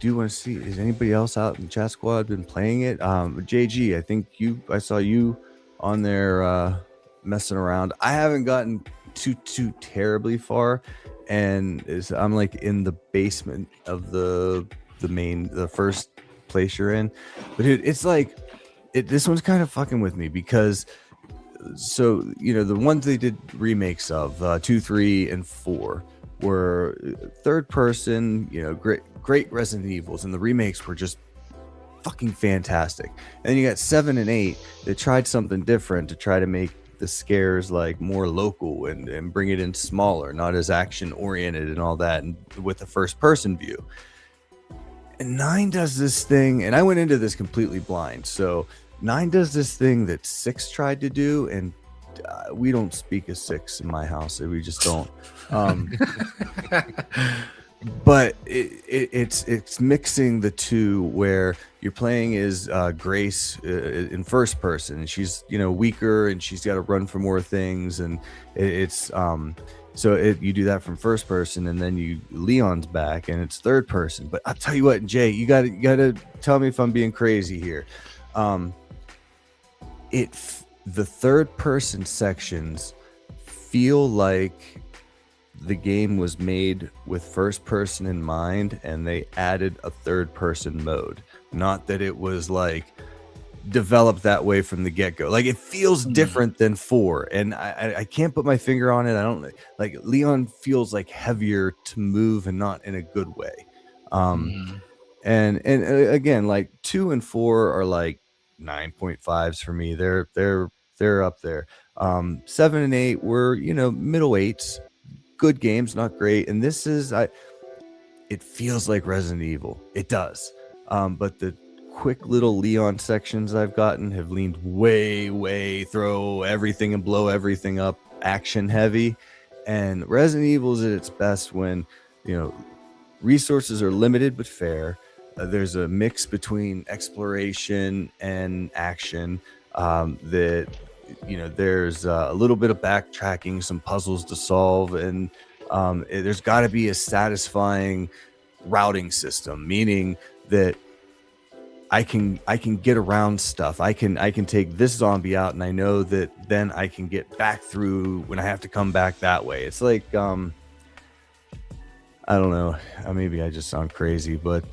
do want to see, is anybody else out in chat squad been playing it? JG, I think I saw you on there messing around. I haven't gotten too terribly far, and I'm like in the basement of the first place you're in. But dude, it's like this one's kind of fucking with me because the ones they did remakes of 2, 3, and 4 were third person, great Resident Evils, and the remakes were just fucking fantastic. And then you got 7 and 8 that tried something different to try to make the scares like more local and bring it in smaller, not as action oriented and all that, and with a first person view. And 9 does this thing, and I went into this completely blind. So 9 does this thing that 6 tried to do, and we don't speak as 6 in my house. We just don't. But it's mixing the two where you're playing as Grace in first person, and she's weaker, and she's got to run for more things, and you do that from first person, and then Leon's back, and it's third person. But I'll tell you what, Jay, you gotta tell me if I'm being crazy here. The third person sections feel like the game was made with first person in mind, and they added a third person mode. Not that it was like developed that way from the get-go. Like, it feels different than 4, and I can't put my finger on it. I don't like Leon feels like heavier to move, and not in a good way. And again, like 2 and 4 are like 9.5s for me. They're up there. 7 and 8 were, middle 8s, good games, not great. And this is it feels like Resident Evil. It does. But the quick little Leon sections I've gotten have leaned way throw everything and blow everything up, action heavy. And Resident Evil is at its best when, resources are limited but fair. There's a mix between exploration and action. That there's a little bit of backtracking, some puzzles to solve, and there's got to be a satisfying routing system, meaning that I can get around stuff. I can take this zombie out, and I know that then I can get back through when I have to come back that way. It's like I don't know. Maybe I just sound crazy, but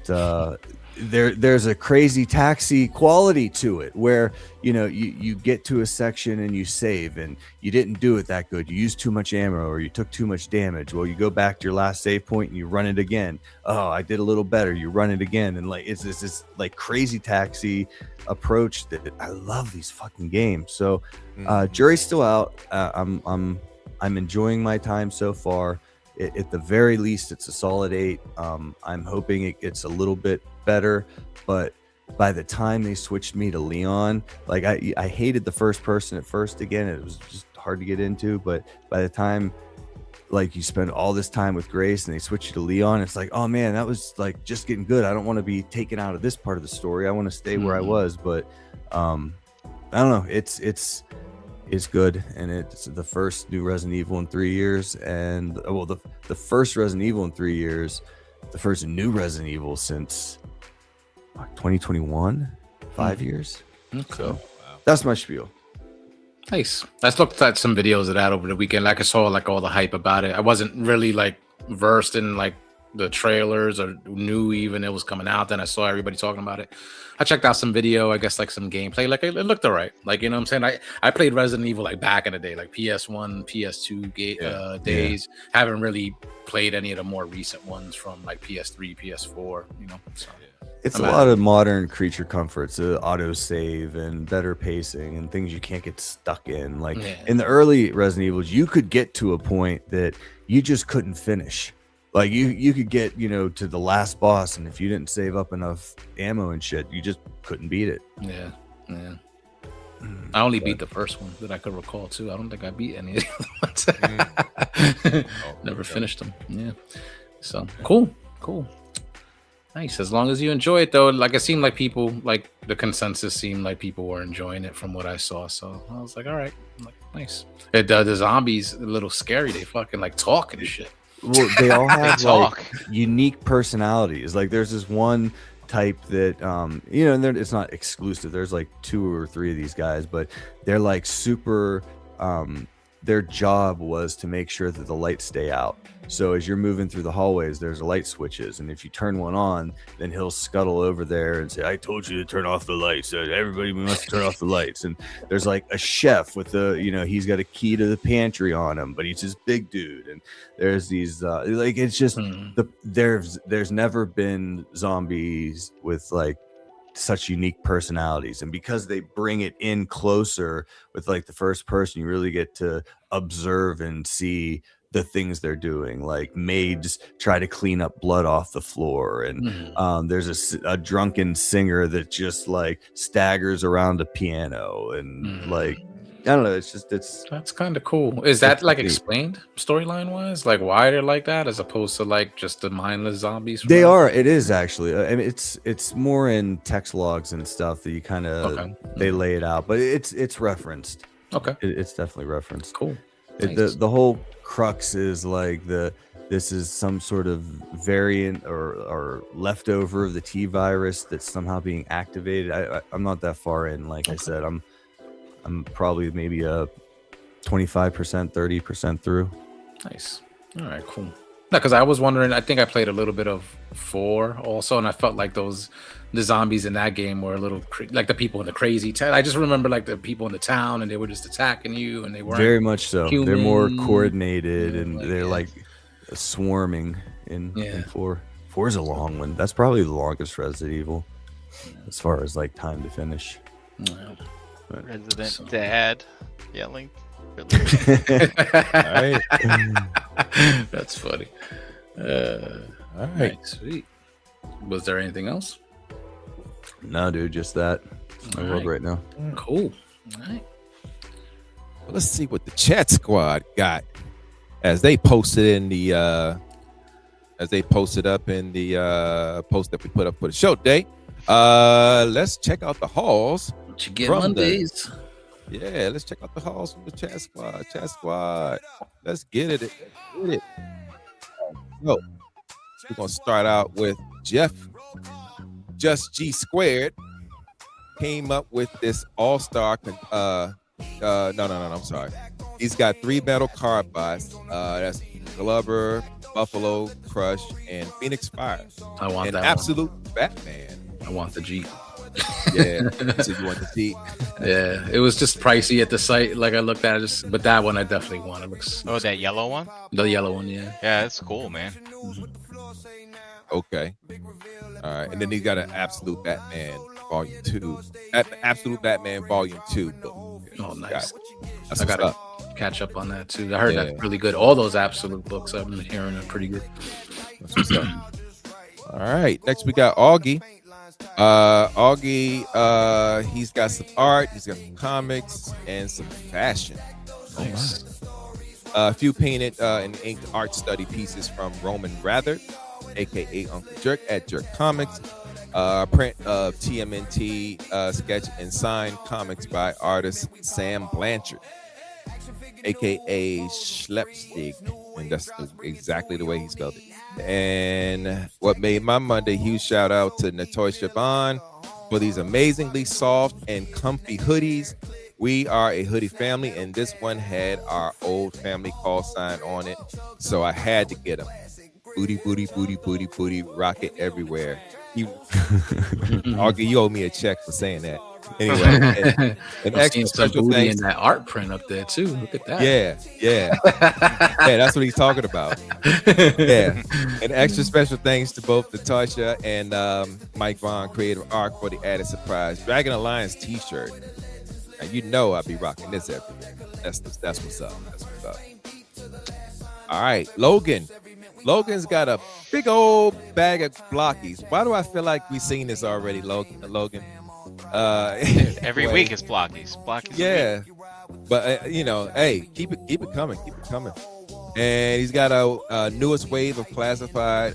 there's a crazy taxi quality to it where you get to a section and you save and you didn't do it that good. You used too much ammo or you took too much damage. Well, you go back to your last save point and you run it again. Oh, I did a little better. You run it again, and like it's this like crazy taxi approach that I love these fucking games. So jury's still out. I'm enjoying my time so far. At the very least, it's a solid 8. I'm hoping it gets a little bit better, but by the time they switched me to Leon, like I hated the first person at first. Again, it was just hard to get into, but by the time like you spend all this time with Grace and they switch you to Leon, it's like, oh man, that was like just getting good. I don't want to be taken out of this part of the story. I want to stay where I was, but I don't know. It's good, and it's the first new Resident Evil in 3 years, and the first Resident Evil in 3 years, the first new Resident Evil since 2021, 5 years. Okay. So that's my spiel. Nice. I looked at some videos of that over the weekend. Like I saw like all the hype about it. I wasn't really like versed in like the trailers or knew even it was coming out. Then I saw everybody talking about it. I checked out some video, I guess like some gameplay. Like it looked all right. Like, you know what I'm saying? I played Resident Evil like back in the day, like PS1, PS2 days. Haven't really played any of the more recent ones from like PS3, PS4, So, it's a lot of modern creature comforts, auto save and better pacing and things you can't get stuck in. Like in the early Resident Evils, you could get to a point that you just couldn't finish. Like you could get, to the last boss, and if you didn't save up enough ammo and shit, you just couldn't beat it. Yeah. I only beat the first one that I could recall too. I don't think I beat any of the ones. Never finished them. Yeah. So cool. Nice. As long as you enjoy it though, like it seemed like people, like the consensus seemed like people were enjoying it from what I saw. So I was like, all right, nice. The zombies a little scary. They fucking like talk and shit. Well, they all have like unique personalities. Like there's this one type that and it's not exclusive. There's like 2 or 3 of these guys, but they're like super their job was to make sure that the lights stay out. So as you're moving through the hallways, there's light switches, and if you turn one on, then he'll scuttle over there and say, I told you to turn off the lights. Everybody must turn off the lights. And there's like a chef with he's got a key to the pantry on him, but he's this big dude. And there's these like it's just there's never been zombies with like such unique personalities, and because they bring it in closer with like the first person, you really get to observe and see the things they're doing. Like maids try to clean up blood off the floor, and there's a drunken singer that just like staggers around a piano, and like I don't know, that's kind of cool. Is that like explained storyline wise, like why they're like that as opposed to like just the mindless zombies? It is actually. I mean, it's more in text logs and stuff that you kind of they lay it out, but it's referenced. Okay, it's definitely referenced. Cool. Nice. The whole crux is like this is some sort of variant or leftover of the T virus that's somehow being activated. I'm not that far in. Like I said, I'm probably maybe a 25%, 30% through. Nice. All right, cool. No, because I was wondering, I think I played a little bit of 4 also, and I felt like the zombies in that game were a little like the people in the crazy town. I just remember like the people in the town, and they were just attacking you, and they weren't very much so. Human. They're more coordinated, and they're like swarming in 4. 4 is a long one. That's probably the longest Resident Evil as far as like time to finish. Yeah. Resident dad yelling. All right. That's funny. All right. Right, sweet. Was there anything else? No, dude, just that. I love right now. Cool. All right. Well, let's see what the chat squad got as they posted in the up in the post that we put up for the show today. Let's check out the halls. What you get From Mondays? Yeah, let's check out the halls from the chat squad. Chat squad. Let's get it. Get it. So we're gonna start out with Jeff. Just G Squared came up with this all-star. No, I'm sorry. He's got 3 metal card bots. That's Glover, Buffalo, Crush, and Phoenix Fire. I want and that Absolute Batman. I want the Jeep. Yeah, so you want the Jeep? Yeah, it was just pricey at the site. Like I looked at it, but that one I definitely want. It looks That yellow one? the yellow one. Yeah. Yeah, that's cool, man. Okay. All right, and then he got an Absolute Batman Volume 2. Absolute Batman Volume 2 book. Oh, nice. That's I gotta up. catch up on that too. I heard that's really good. All those Absolute books I've been hearing are pretty good. That's what's up. All right, next we got Augie. Augie, he's got some art, he's got some comics, and some fashion. Nice. A few painted and inked art study pieces from Roman Rather, aka Uncle Jerk at Jerk Comics. Print of TMNT sketch and signed comics by artist Sam Blanchard, aka Schlepstig, and that's exactly the way he spelled it. And what made my Monday, huge shout out to Natoy Shaban for these amazingly soft and comfy hoodies. We are a hoodie family, and this one had our old family call sign on it, so I had to get them. Booty, booty, booty, booty, booty, rocket everywhere. Augie, you owe me a check for saying that. Anyway, and extra special thanks in that art print up there too. Look at that. Yeah, that's what he's talking about. Yeah, and extra special thanks to both Natasha and Mike Vaughn, Creative Art, for the added surprise Dragon Alliance T-shirt. And you know I'll be rocking this every year. That's what's up. That's what's up. All right, Logan. Logan's got a big old bag of blockies. Why do I feel like we've seen this already, Logan? Every week is blockies. Yeah, but hey, keep it coming. And he's got a newest wave of classified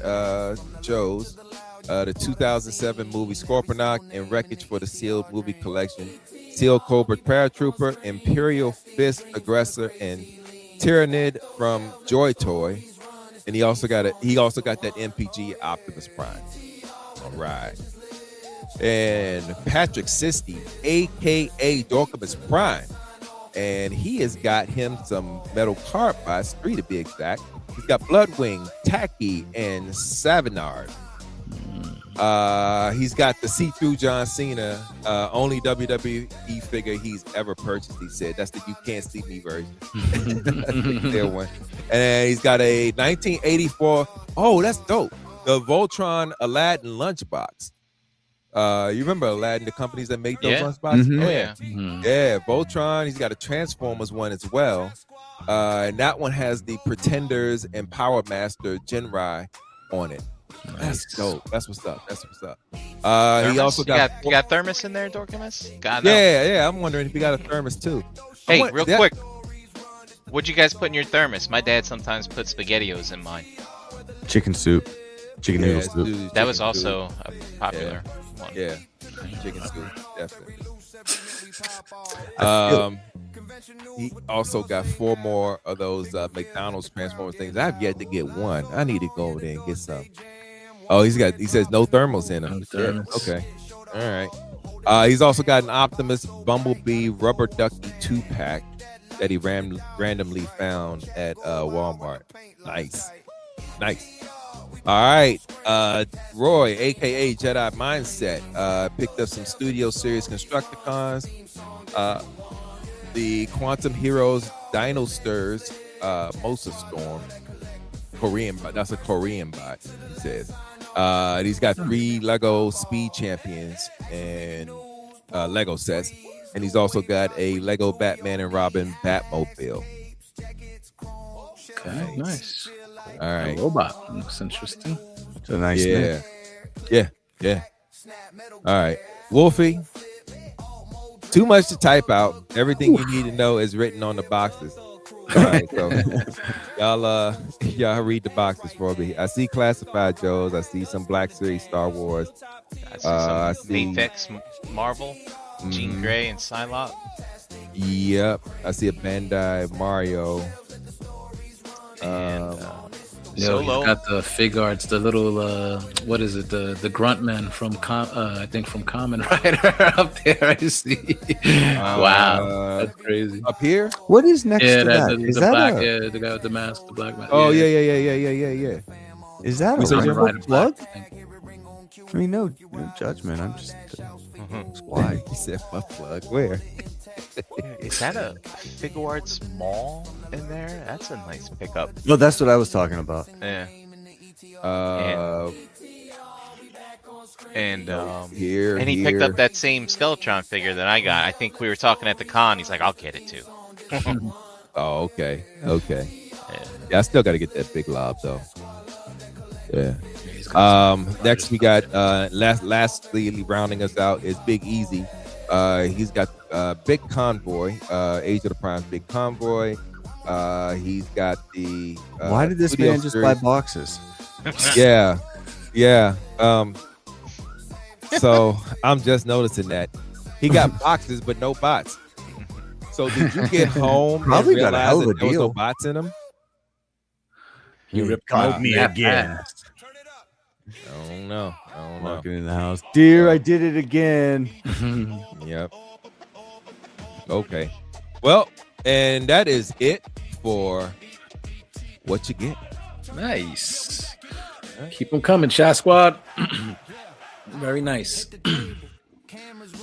shows. The 2007 movie Scorponok and Wreckage for the Sealed movie collection. Seal Cobra Paratrooper, Imperial Fist Aggressor, and Tyrannid from Joy Toy. And he also got that MPG Optimus Prime. All right. And Patrick Sisti, aka Dorkamus Prime. And he has got him some metal card bots, 3 to be exact. He's got Bloodwing, Tacky, and Savinard. He's got the see-through John Cena, only WWE figure he's ever purchased. He said that's the "You Can't See Me" version. There one. And he's got a 1984. Oh, that's dope. The Voltron Aladdin lunchbox. You remember Aladdin, the companies that make those lunchboxes? Mm-hmm. Yeah, Voltron. He's got a Transformers one as well. And that one has the Pretenders and Power Master Genrai on it. Nice. That's dope. That's what's up. He also got you got Thermos in there, Dorkamus? Yeah. I'm wondering if he got a Thermos too. Hey, real quick, what'd you guys put in your Thermos? My dad sometimes puts SpaghettiOs in mine. Chicken soup, chicken noodle soup. That was also a popular one. Yeah, chicken soup, definitely. He also got 4 more of those McDonald's Transformers things. I've yet to get one. I need to go over there and get some. Oh, he says no thermals in them. Yeah, okay. All right. He's also got an Optimus Bumblebee Rubber Ducky 2-pack that he randomly found at Walmart. Nice. All right. Roy, aka Jedi Mindset, picked up some Studio Series Constructicons. The Quantum Heroes Dino Stirs Mosa Storm. Korean bot. That's a Korean bot, he says. He's got 3 Lego Speed Champions and Lego sets, and he's also got a Lego Batman and Robin Batmobile. Okay, nice. All right, Robot looks interesting. It's a nice thing. Yeah. All right, Wolfie. Too much to type out. Everything you need to know is written on the boxes. All right, so y'all read the boxes for me. I see Classified Joes. I see some Black Series Star Wars. I see some Apex Marvel, Jean Grey, and Psylocke. Yep, I see a Bandai Mario. And Yo, Solo. you got the fig arts, the little what is it? The grunt man from I think from Kamen Rider up there. I see. Wow, that's crazy. Up here? What is next Yeah, to that? the Is that black, the guy with the mask, the black mask. Oh yeah. Is that a Kamen rainbow Rider plug? Black, I think. I mean, no judgment. I'm just why. He said my plug. Where? Is that a Figure Arts mall in there? That's a nice pickup. No, that's what I was talking about. Yeah. And Here. and he picked up that same Skeletron figure that I got. I think we were talking at the con. He's like, I'll get it too. Oh, okay. Yeah, I still got to get that big lob though. Yeah. Next we got lastly rounding us out is Big Easy. He's got Big Convoy, Age of the Prime's Big Convoy. He's got the Why did this Studio man just Series. buy boxes? Yeah. So I'm just noticing that he got boxes but no bots. So did you get home Probably and got a realize hell of that a there was no deal. bots in them? You ripped caught me that again. fast. I don't know. Walking in the house, dear, I did it again. Yep. Okay. Well, and that is it for what you get. Nice. Keep them coming, Chat Squad. Very nice. I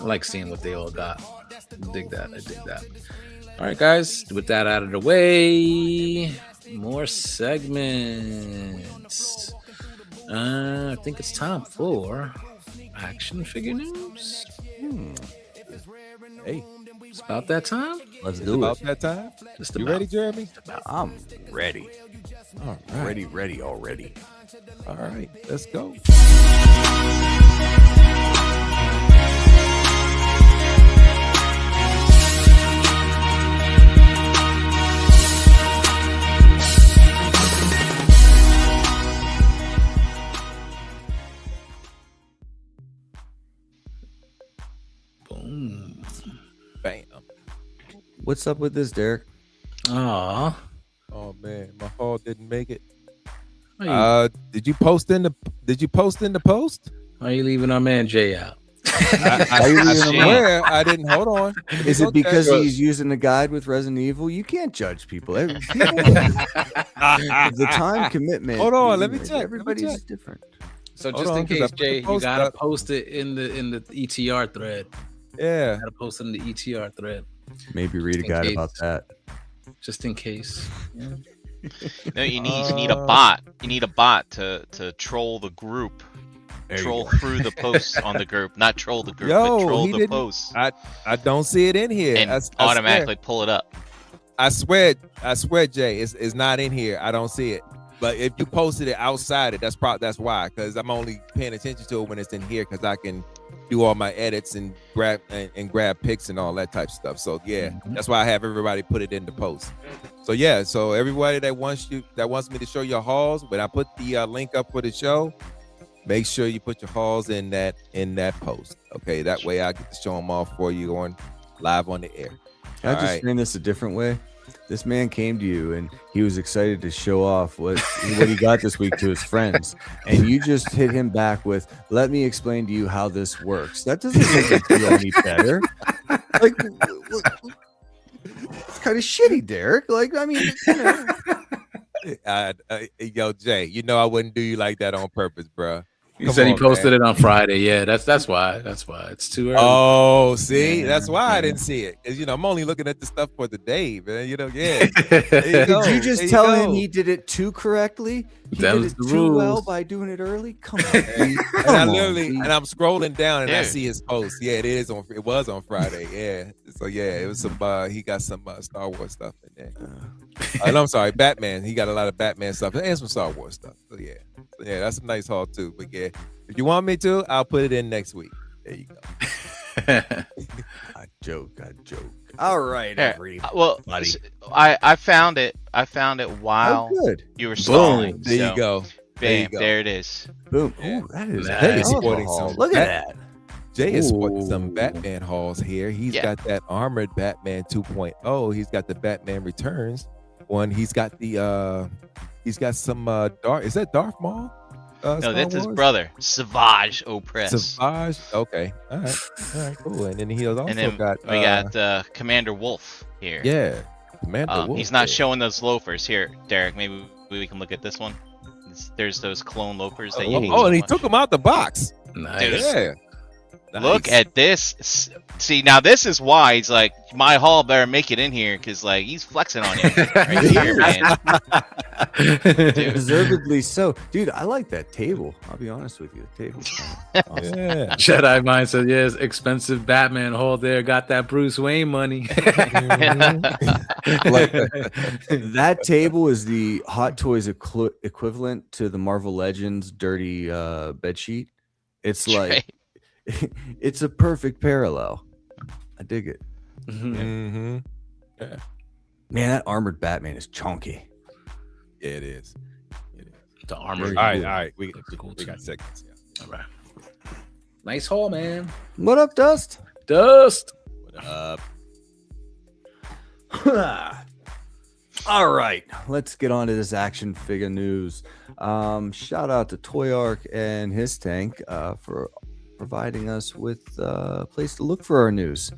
like seeing what they all got. I dig that. All right, guys. With that out of the way, more segments. I think it's time for action figure news. Hey, It's about that time. Let's it's do about it. that time. Just You about. ready, Jeremy? I'm ready. All right. Ready already. All right. Let's go. Boom. Bam. What's up with this, Derek? Aw. Oh man, my haul didn't make it. Why Did you post in the post? you leaving our man Jay out? I swear I didn't. Hold on. Is it Okay. because he's using the guide with Resident Evil? You can't judge people. The time commitment. Hold on, let me check. Everybody's different. So Hold just on, in 'cause I case, put the Jay, you post gotta up. post it in the E.T.R thread. Yeah. Gotta post it in the E.T.R thread, Maybe read a Just in guide case. about that. just in case. Yeah. No, you need a bot. You need a bot to troll the group. Troll through the posts on the group, not troll the group, Yo, but troll he the didn't- posts I don't see it in here. and I automatically pull it up. I swear, Jay, it's not in here. I don't see it. But if you posted it outside it, that's why. Because I'm only paying attention to it when it's in here because I can do all my edits and grab pics and all that type of stuff. So yeah, that's why I have everybody put it in the post. So yeah, so everybody that wants me to show your hauls, when I put the link up for the show, make sure you put your hauls in that post. Okay, that way I get to show them off for you on live on the air. Can I All just right. frame this a different way? This man came to you and he was excited to show off what he got this week to his friends. And you just hit him back with, let me explain to you how this works. That doesn't make it feel any better. Like, it's kind of shitty, Derek. Like, I mean, Yo, Jay, you know I wouldn't do you like that on purpose, bro. He said he posted it on Friday. Yeah, that's why. That's why it's too early. Oh, see, that's why I didn't see it. 'Cause, I'm only looking at the stuff for the day, man. Yeah. Did you just tell him he did it too correctly? He did it too well by doing it early. Come on, and I'm scrolling down and I see his post. Yeah, it was on Friday. Yeah, so it was some. He got some Star Wars stuff in there. And I'm sorry, Batman. He got a lot of Batman stuff and some Star Wars stuff. So yeah, that's a nice haul too. But yeah, if you want me to, I'll put it in next week. There you go. I joke. All right, everybody. I found it. I found it while you were stalling. There you go. Bam, there it is. Boom. Ooh, that is nice. Sporting some. Look at that. Jay is sporting some Batman hauls here. He's got that armored Batman 2.0. He's got the Batman Returns one. He's got the he's got some Darth. Is that Darth Maul? No, that's his brother, Savage Opress. Savage. Okay. All right, cool. And then he also got. We got Commander Wolf here. Yeah, Commander Wolf. He's not showing those loafers here, Derek. Maybe we can look at this one. There's those clone loafers that you hate. Oh, and he took them out the box. Nice. Dude, look at this. See, now this is why he's like, my haul better make it in here, because like he's flexing on you right here, man. Deservedly so, dude. I like that table. I'll be honest with you, the table's awesome. Yeah. Jedi Mind said, "Yes, expensive Batman haul there. Got that Bruce Wayne money." That table is the Hot Toys equivalent to the Marvel Legends dirty bed sheet. It's like. It's a perfect parallel. I dig it. Mm-hmm. Yeah. Man, that armored Batman is chunky. Yeah, it is. The armored. All right. We got seconds. Yeah. All right. Nice haul, man. What up, Dust? What up? All right, let's get on to this action figure news. Shout out to Toy Arc and his tank for providing us with a place to look for our news.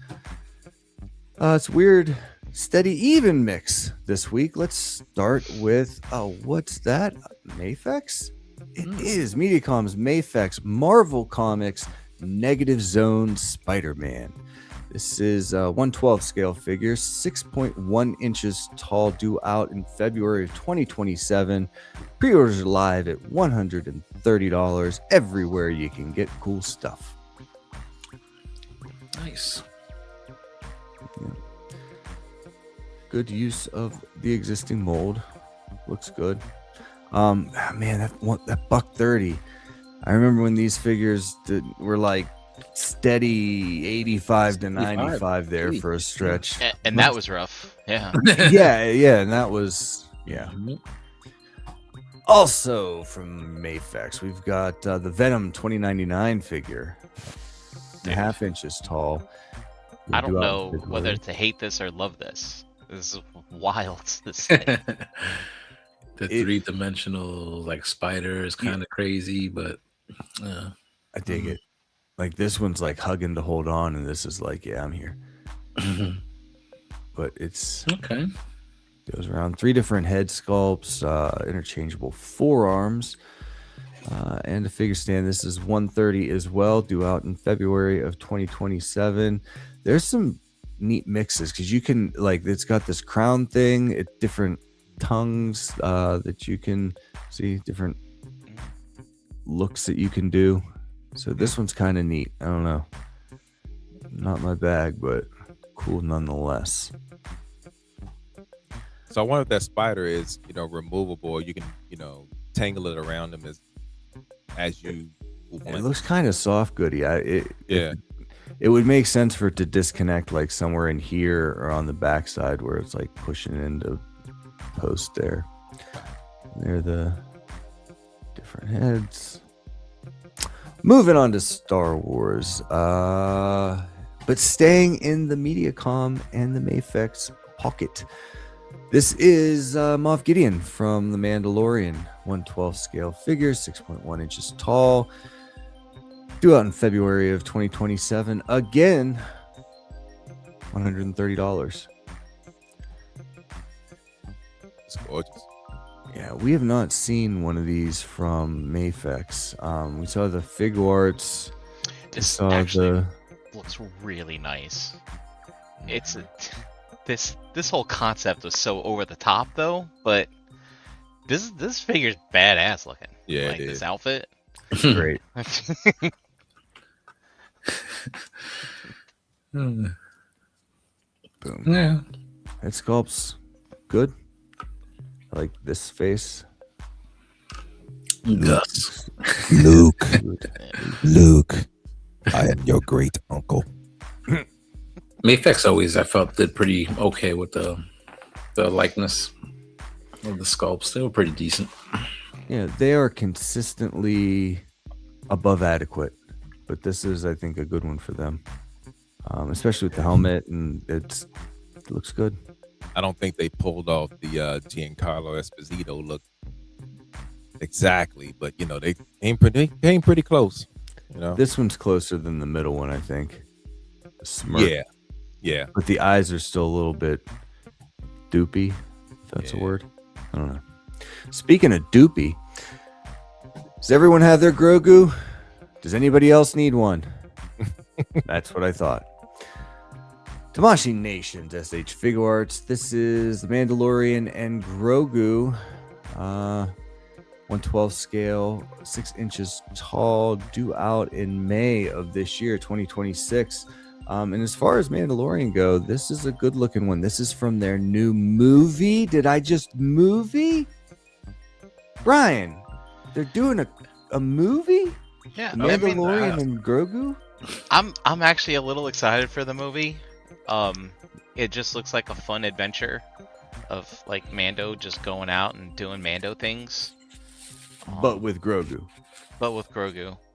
It's weird, steady, even mix this week. Let's start with what's that? Mafex? It is Mediacom's Mafex Marvel Comics Negative Zone Spider-Man. This is 1/12 scale figure, 6.1 inches tall, due out in February of 2027. Pre-orders are live at $130 everywhere you can get cool stuff. Nice. Yeah. Good use of the existing mold. Looks good. Man, that $130. I remember when these figures were like steady 85 to 95 there for a stretch, and that was rough. Yeah. yeah, and that was Also from Mafex, we've got the Venom 2099 figure, 1/2 inches tall. I don't know whether to hate this or love this. This is wild to say. The 3-dimensional like spider is kind of crazy, but I dig it. Like this one's like hugging to hold on, and this is like, yeah, I'm here. But it's okay. Goes around 3 different head sculpts, interchangeable forearms, and a figure stand. This is $130 as well, due out in February of 2027. There's some neat mixes because you can it's got this crown thing, different tongues that you can see, different looks that you can do. So this one's kind of neat. I don't know. Not my bag, but cool nonetheless. So I wonder if that spider is, removable. You can, tangle it around them as you want. It looks kind of soft goody. It would make sense for it to disconnect like somewhere in here or on the backside where it's like pushing into post there. And there are the different heads. Moving on to Star Wars, but staying in the Mediacom and the Mafex pocket. This is Moff Gideon from The Mandalorian, 1/12 scale figure, 6.1 inches tall, due out in February of 2027. Again, $130. It's gorgeous. Yeah, we have not seen one of these from Mafex. We saw the Figure Arts. This actually looks really nice. It's this whole concept was so over the top though, but this figure's badass looking. Yeah, like it this is. outfit. Great. Mm. Boom. Yeah. Head sculpt's good. I like this face. Gus. Luke, Luke, I am your great uncle. Mafex always, I felt, did pretty okay with the likeness of the sculpts. They were pretty decent. Yeah, they are consistently above adequate, but this is, I think, a good one for them, especially with the helmet, and it looks good. I don't think they pulled off the Giancarlo Esposito look exactly, but you know they came pretty close. You know, This one's closer than the middle one, I think. The smirk. yeah. But the eyes are still a little bit doopy, if that's a word. I don't know. Speaking of doopy, does everyone have their Grogu? Does anybody else need one? That's what I thought. Tamashii Nations, SH Figure Arts. This is the Mandalorian and Grogu. 112 scale, 6 inches tall, due out in May of this year, 2026. And as far as Mandalorian go, this is a good looking one. This is from their new movie. Did I just movie? Brian, they're doing a movie? Yeah, The Mandalorian and Grogu? I'm actually a little excited for the movie. It just looks like a fun adventure of like Mando just going out and doing Mando things. But with Grogu.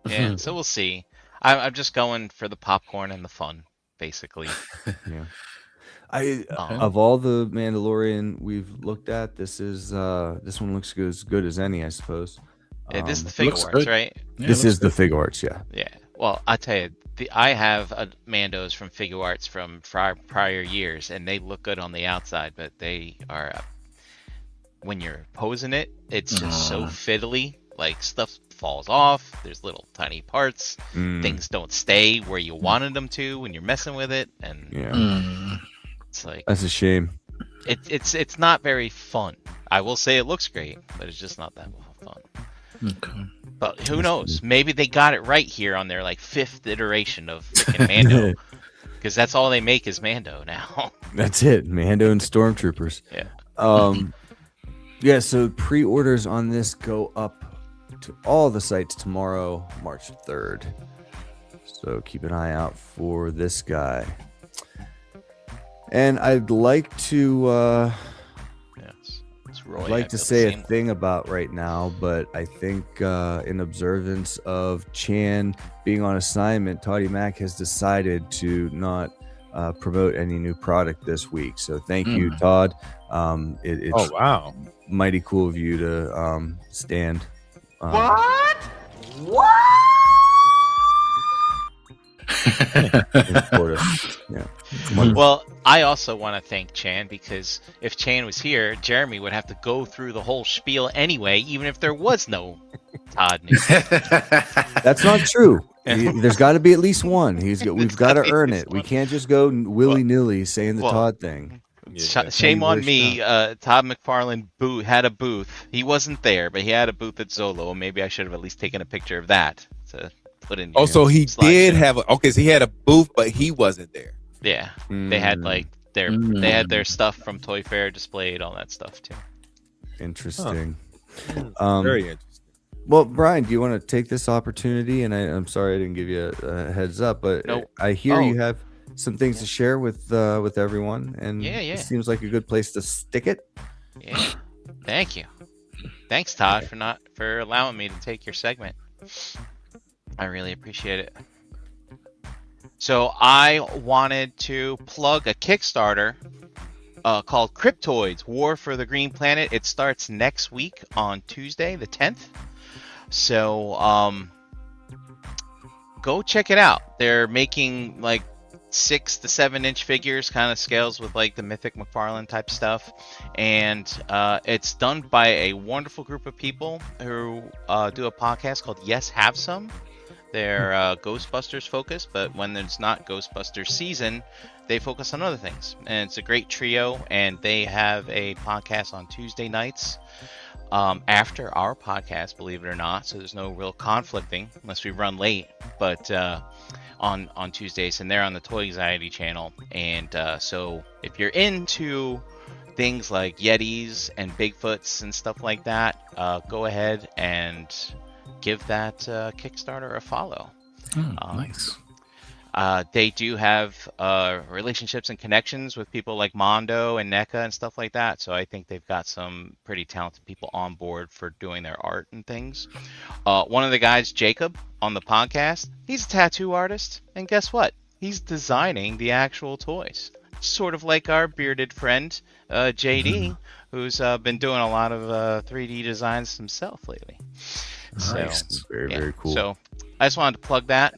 Yeah, so we'll see. I'm just going for the popcorn and the fun, basically. Yeah. Of all the Mandalorian we've looked at, this one looks as good as any, I suppose. This is the Figure looks Arts, good. right? Yeah, This it is looks the good. Figure Arts, yeah. Yeah. Well, I tell you, I have Mandos from Figure Arts from prior years, and they look good on the outside, but they are when you're posing it, it's just so fiddly. Like stuff falls off. There's little tiny parts. Things don't stay where you wanted them to when you're messing with it, and Yeah. it's like That's a shame. it's not very fun. I will say it looks great, but it's just not that fun. Okay. But who knows? Maybe they got it right here on their like 5th iteration of Mando, because that's all they make is Mando now. That's it. Mando and Stormtroopers. Yeah. Yeah, so pre-orders on this go up to all the sites tomorrow, March 3rd. So keep an eye out for this guy. And I'd like to It's Roy. I'd like to say a thing about right now, but I think in observance of Chan being on assignment, Toddy Mac has decided to not promote any new product this week. So thank you, Todd. It's Oh wow. mighty cool of you to stand. in support of- yeah. Well, I also want to thank Chan, because if Chan was here, Jeremy would have to go through the whole spiel anyway, even if there was no Todd news. That's not true. There's got to be at least one. We've got to earn it. We can't just go willy nilly saying the Todd thing. Shame on me. Todd McFarlane had a booth. He wasn't there, but he had a booth at Zolo. Maybe I should have at least taken a picture of that to put in. Oh, so he did slideshow. have so he had a booth, but he wasn't there. Yeah, they had like they had their stuff from Toy Fair displayed, all that stuff too. Interesting. Very interesting. Well, Brian, do you want to take this opportunity? And I'm sorry I didn't give you a heads up, but Nope. I hear you have some things to share with everyone, and it seems like a good place to stick it. Yeah, thank you. Thanks, Todd, for allowing me to take your segment. I really appreciate it. So I wanted to plug a Kickstarter called Cryptoids: War for the Green Planet. It starts next week on Tuesday, the 10th. So go check it out. They're making like 6 to 7 inch figures, kind of scales with like the Mythic McFarlane type stuff, and it's done by a wonderful group of people who do a podcast called Yes Have Some. They're Ghostbusters focused, but when there's not Ghostbusters season, they focus on other things, and it's a great trio. And they have a podcast on Tuesday nights after our podcast, believe it or not, so there's no real conflicting unless we run late, but on Tuesdays, and they're on the Toy Anxiety channel. And so if you're into things like Yetis and Bigfoots and stuff like that, go ahead and give that Kickstarter a follow. Nice. They do have relationships and connections with people like Mondo and NECA and stuff like that, so I think they've got some pretty talented people on board for doing their art and things. One of the guys, Jacob, on the podcast, he's a tattoo artist, and guess what? He's designing the actual toys. Sort of like our bearded friend, JD, who's been doing a lot of 3D designs himself lately. Nice. So, Very, very cool. So I just wanted to plug that.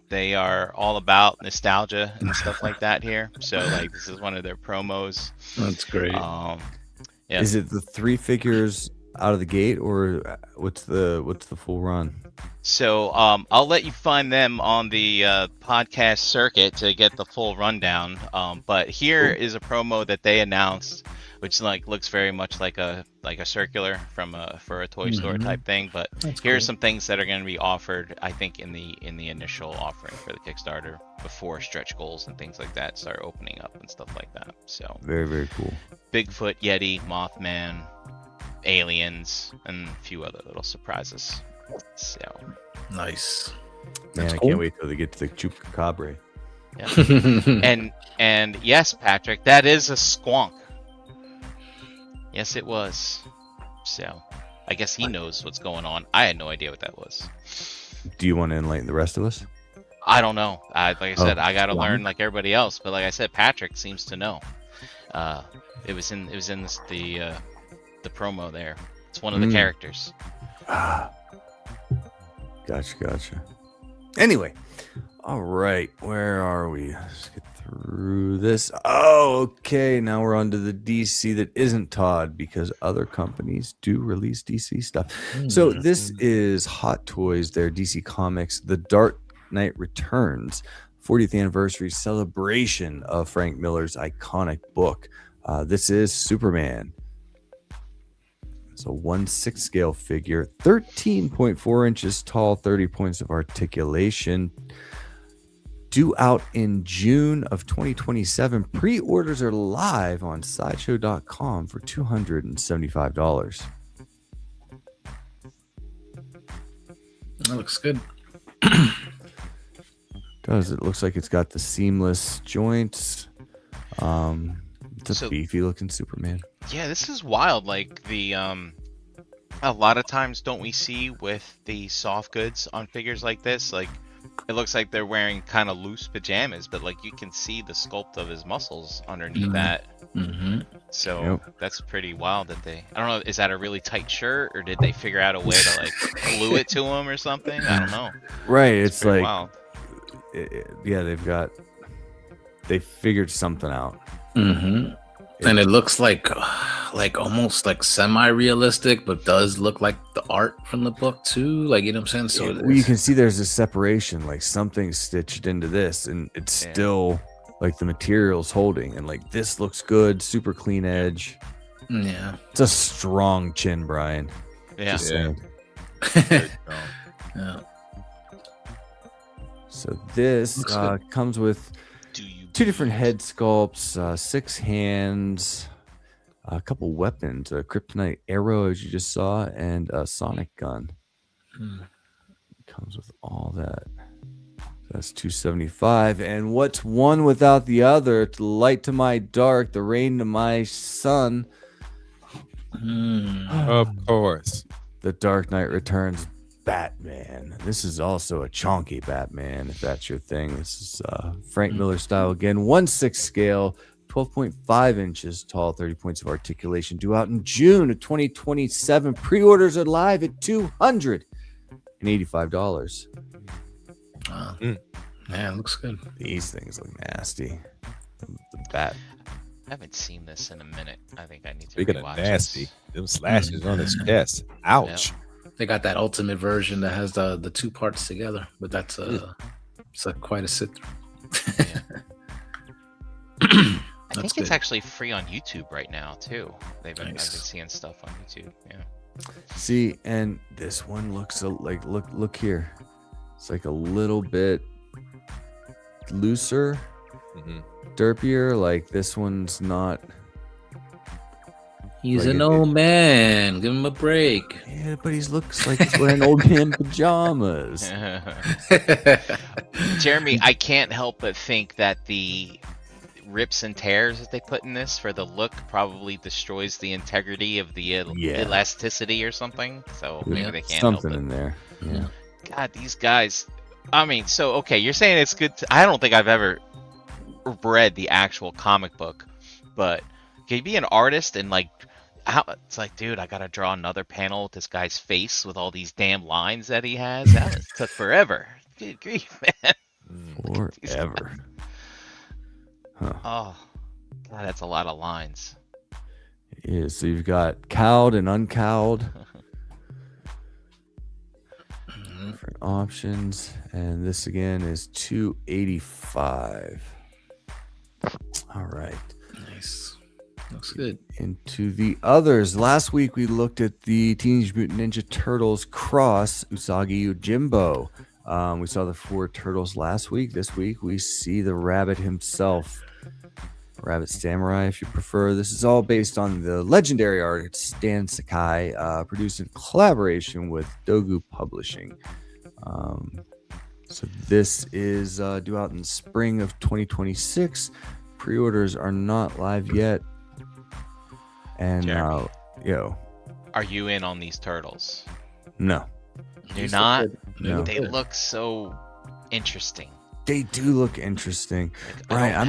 They are all about nostalgia and stuff like that here. So like this is one of their promos. That's great. Yeah. Is it the 3 figures out of the gate, or what's the full run? So I'll let you find them on the podcast circuit to get the full rundown. But here is a promo that they announced, which like looks very much like a circular for a toy store type thing. But here's some things that are going to be offered, I think, in the initial offering for the Kickstarter before stretch goals and things like that start opening up and stuff like that. So Very, very cool. Bigfoot, Yeti, Mothman, aliens, and a few other little surprises. So Nice. Man, That's I cool. can't wait till they get to the Chupacabra. yeah. and yes, Patrick, that is a squonk. Yes, it was. So I guess he knows what's going on. I had no idea what that was. Do you want to enlighten the rest of us? I don't know. Like I said, I got to squonk. learn like everybody else. But like I said, Patrick seems to know. It was in the promo there. It's one of the characters. Gotcha. Anyway, all right, where are we? Let's get through this. Oh, okay. Now we're on to the DC that isn't Todd, because other companies do release DC stuff. So this is Hot Toys, their DC Comics, The Dark Knight Returns, 40th anniversary celebration of Frank Miller's iconic book. This is Superman. It's a 1/6 scale figure, 13.4 inches tall, 30 points of articulation. Due out in June of 2027. Pre-orders are live on Sideshow.com for $275. That looks good. Does it looks like it's got the seamless joints? It's a beefy looking Superman. Yeah, this is wild. Like the a lot of times don't we see with the soft goods on figures like this, like it looks like they're wearing kind of loose pajamas, but like you can see the sculpt of his muscles underneath that. So that's pretty wild that they, I don't know, is that a really tight shirt, or did they figure out a way to like glue it to him or something? I don't know. Right, it's like wild. They figured something out. And it looks like almost like semi-realistic, but does look like the art from the book too. Like, you know what I'm saying? So Well, you can see there's a separation, like something's stitched into this, and it's still like the material's holding, and like this looks good, super clean edge. Yeah, it's a strong chin, Brian. Yeah. Yeah. So this comes with 2 different head sculpts, 6 hands, a couple weapons, a kryptonite arrow, as you just saw, and a sonic gun. Comes with all that. That's $275. And what's one without the other? It's the light to my dark, the rain to my sun. Of course. The Dark Knight Returns Batman. This is also a chonky Batman, if that's your thing. This is Frank Miller style again. 1/6 scale, 12.5 inches tall, 30 points of articulation. Due out in June of 2027. Pre-orders are live at $285. Yeah, it looks good. These things look nasty. The bat. I haven't seen this in a minute. I think I need to Speaking of rewatch nasty, this. them slashes on his chest. Ouch. They got that ultimate version that has the two parts together, but that's quite a sit through. I think good. it's actually free on YouTube right now too. I've been Nice. seeing stuff on YouTube. Yeah. See, and this one looks like look here. It's like a little bit looser, derpier. Like this one's not. He's Like an it- old man. Give him a break. Yeah, but he looks like he's wearing old man pajamas. Jeremy, I can't help but think that the rips and tears that they put in this for the look probably destroys the integrity of the Yeah. elasticity or something. So maybe Yeah, they can't Something help it. in there. Yeah. God, these guys. I mean, so okay, you're saying it's good. I don't think I've ever read the actual comic book, but can you be an artist and like, it's like, dude, I gotta draw another panel with this guy's face with all these damn lines that he has. That took forever. Good grief, man. Forever. Oh, God, that's a lot of lines. Yeah, so you've got cowed and uncowed. Different options. And this again is $285. All right. Nice. Looks good. Into the others. Last week we looked at the Teenage Mutant Ninja Turtles cross Usagi Yojimbo. We saw the 4 turtles last week. This week we see the rabbit himself. Rabbit Samurai, if you prefer. This is all based on the legendary artist Stan Sakai, produced in collaboration with Dogu Publishing. So this is due out in spring of 2026. Pre-orders are not live yet. And Jeremy. Are you in on these turtles? No. You're not? No. They look so interesting. They do look interesting. Like, Right, I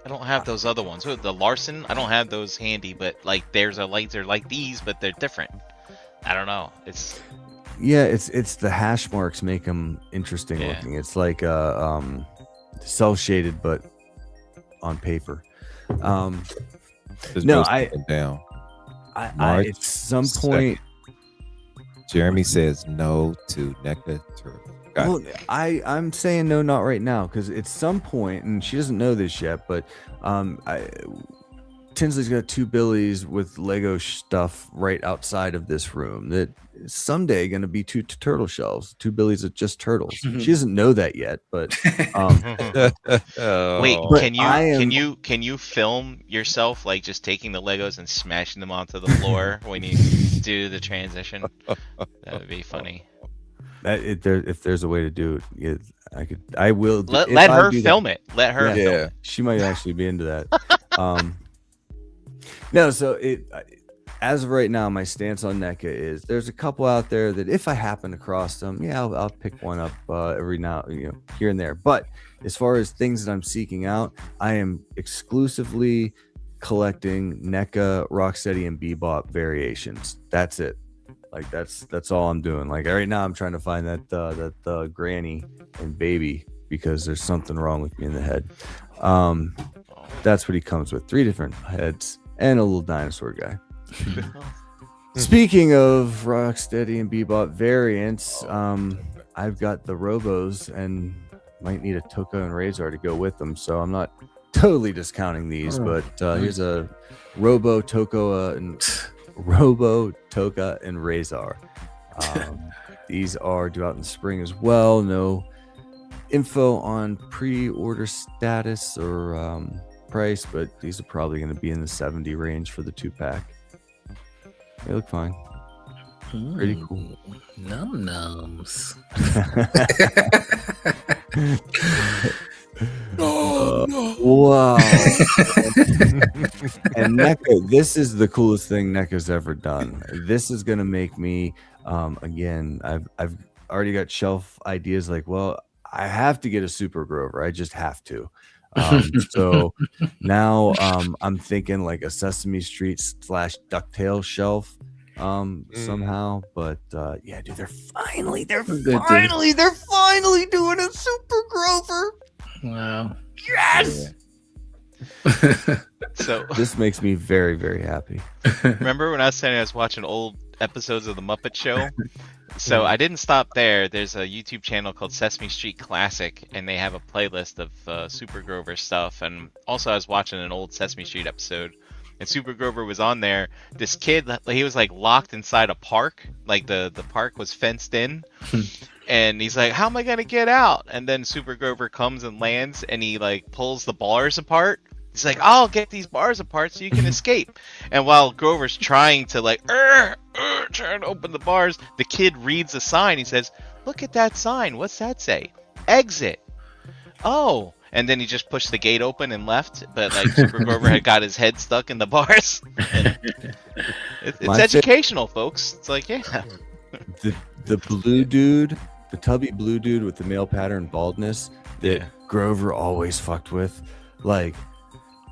don't have those other ones. The Larson, I don't have those handy, but like there's a laser like these, but they're different. I don't know. It's the hash marks make them interesting looking. It's like cell shaded, but on paper. There's No, down. I March at some 2nd. point. Jeremy says no to NECA turtle. Got Well, it. I'm saying no, not right now, because at some point, and she doesn't know this yet, but Tinsley's got 2 Billies with Lego stuff right outside of this room that is someday going to be 2 turtle shelves, 2 Billies of just turtles. She doesn't know that yet, but Wait, But can you film yourself like just taking the Legos and smashing them onto the floor when you do the transition? That would be funny. if there's a way to do it, I will. Let if I her do that- film it. Let her film it. She might actually be into that. No, so as of right now, my stance on NECA is there's a couple out there that if I happen across them, I'll pick one up every now, here and there. But as far as things that I'm seeking out, I am exclusively collecting NECA, Rocksteady, and Bebop variations. That's it. Like that's all I'm doing. Like right now, I'm trying to find that Granny and Baby because there's something wrong with me in the head. That's what he comes with: 3 different heads and a little dinosaur guy. Speaking of Rocksteady and Bebop variants, I've got the Robos and might need a Toka and Razor to go with them. So I'm not totally discounting these, but here's a Robo Toka and Razor. These are due out in spring as well. No info on pre-order status or price, but these are probably going to be in the 70 range for the 2-pack. They look fine. Pretty cool. Num nums. Wow. And NECA, this is the coolest thing NECA's ever done. This is going to make me, again, I've already got shelf ideas like, well, I have to get a Super Grover. I just have to. So now I'm thinking like a Sesame Street / DuckTales shelf somehow. But yeah, dude, they're finally doing a Super Grover. Wow. Yes. So This makes me very, very happy. remember when I was saying I was watching old episodes of the Muppet Show? So I didn't stop there. There's a YouTube channel called Sesame Street Classic, and they have a playlist of Super Grover stuff. And also, I was watching an old Sesame Street episode, and Super Grover was on there. This kid, he was like locked inside a park, like the park was fenced in, and he's like, "How am I gonna get out?" And then Super Grover comes and lands, and he like pulls the bars apart. He's like, "I'll get these bars apart so you can escape." And while Grover's trying to like, trying to open the bars, the kid reads a sign. He says, "Look at that sign. What's that say? Exit." Oh. And then he just pushed the gate open and left. But like Super Grover had got his head stuck in the bars. It's educational, folks. It's like, yeah. The blue dude, the tubby blue dude with the male pattern baldness that Grover always fucked with. Like,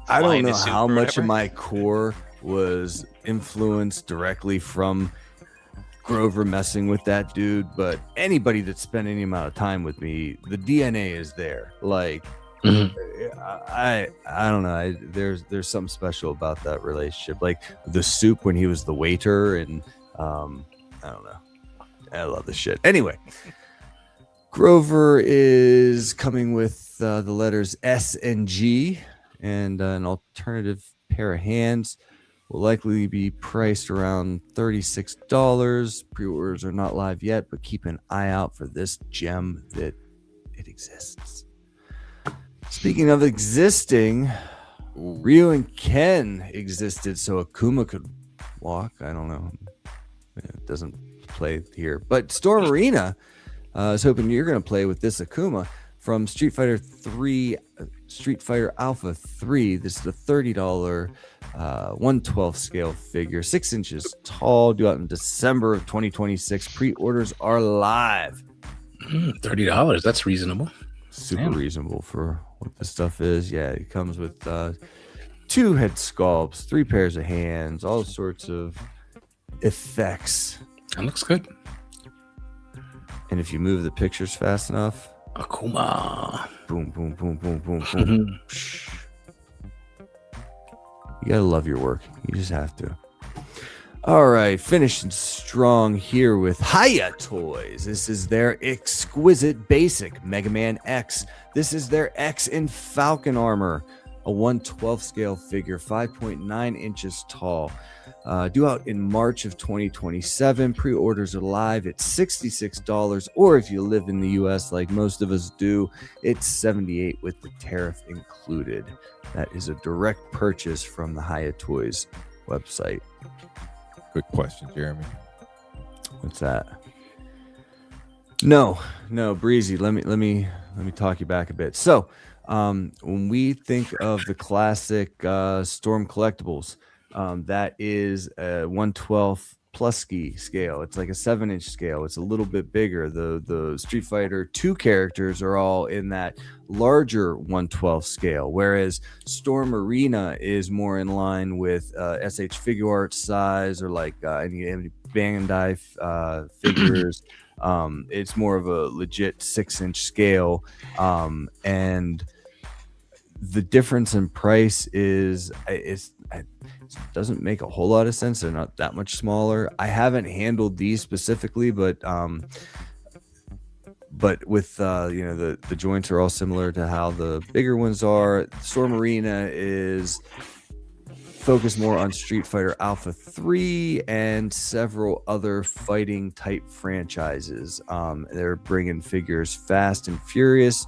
I don't know how much of my core was influenced directly from Grover messing with that dude, but anybody that spent any amount of time with me, the DNA is there. Like, I don't know. There's something special about that relationship. Like the Soup when he was the waiter, and I don't know. I love this shit. Anyway, Grover is coming with the letters S and G, and an alternative pair of hands. Will likely be priced around $36. Pre-orders are not live yet, but keep an eye out for this gem that it exists. Speaking of existing, Ryu and Ken existed so Akuma could walk. I don't know. It doesn't play here. But Storm Arena is hoping you're going to play with this Akuma from Street Fighter Alpha 3. This is the $30 1/12 scale figure, 6 inches tall, due out in December of 2026. Pre-orders are live. $30. That's reasonable. Super reasonable for what this stuff is. Yeah, it comes with 2 head sculpts, 3 pairs of hands, all sorts of effects. That looks good. And if you move the pictures fast enough, Akuma. Boom, boom, boom, boom, boom, boom. You gotta love your work. You just have to. All right, finishing strong here with Hiya Toys. This is their exquisite basic Mega Man X. This is their X in Falcon armor, a 1/12 scale figure, 5.9 inches tall. Due out in March of 2027. Pre-orders are live at $66, or if you live in the US like most of us do, it's $78 with the tariff included. That is a direct purchase from the Hiya Toys website. Good question, Jeremy. What's that? No, Breezy. Let me talk you back a bit. So, when we think of the classic Storm collectibles, that is a 1/12 Plusky scale. It's like a 7-inch scale. It's a little bit bigger. The Street Fighter 2 characters are all in that larger 1/12 scale, whereas Storm Arena is more in line with SH Figure Art size, or like any Bandai figures. It's more of a legit 6-inch scale, and the difference in price is it doesn't make a whole lot of sense. They're not that much smaller. I haven't handled these specifically, but with the joints are all similar to how the bigger ones are. Storm Arena is focused more on Street Fighter Alpha 3 and several other fighting type franchises. They're bringing figures fast and furious,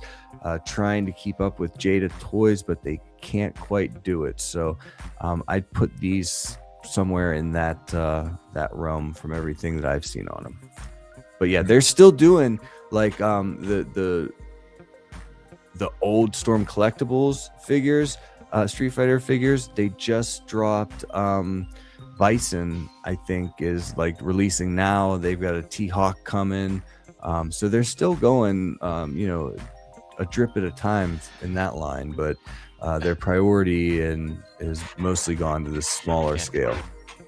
trying to keep up with Jada Toys, but they can't quite do it. So I'd put these somewhere in that realm from everything that I've seen on them. But yeah, they're still doing like the old Storm collectibles figures, Street Fighter figures. They just dropped Bison, I think, is like releasing now. They've got a T-Hawk coming, so they're still going a drip at a time in that line, but their priority is mostly gone to the smaller scale.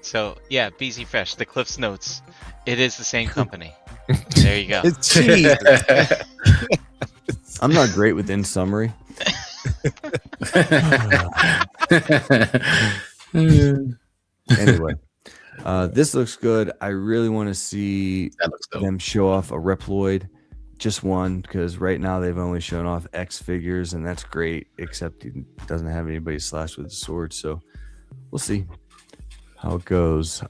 So yeah, BZ Fresh, the Cliff's Notes. It is the same company. There you go. It's cheese. I'm not great with in summary. Anyway, this looks good. I really want to see them show off a Reploid, just one, because right now they've only shown off X figures, and that's great, except he doesn't have anybody slashed with a sword. So we'll see how it goes.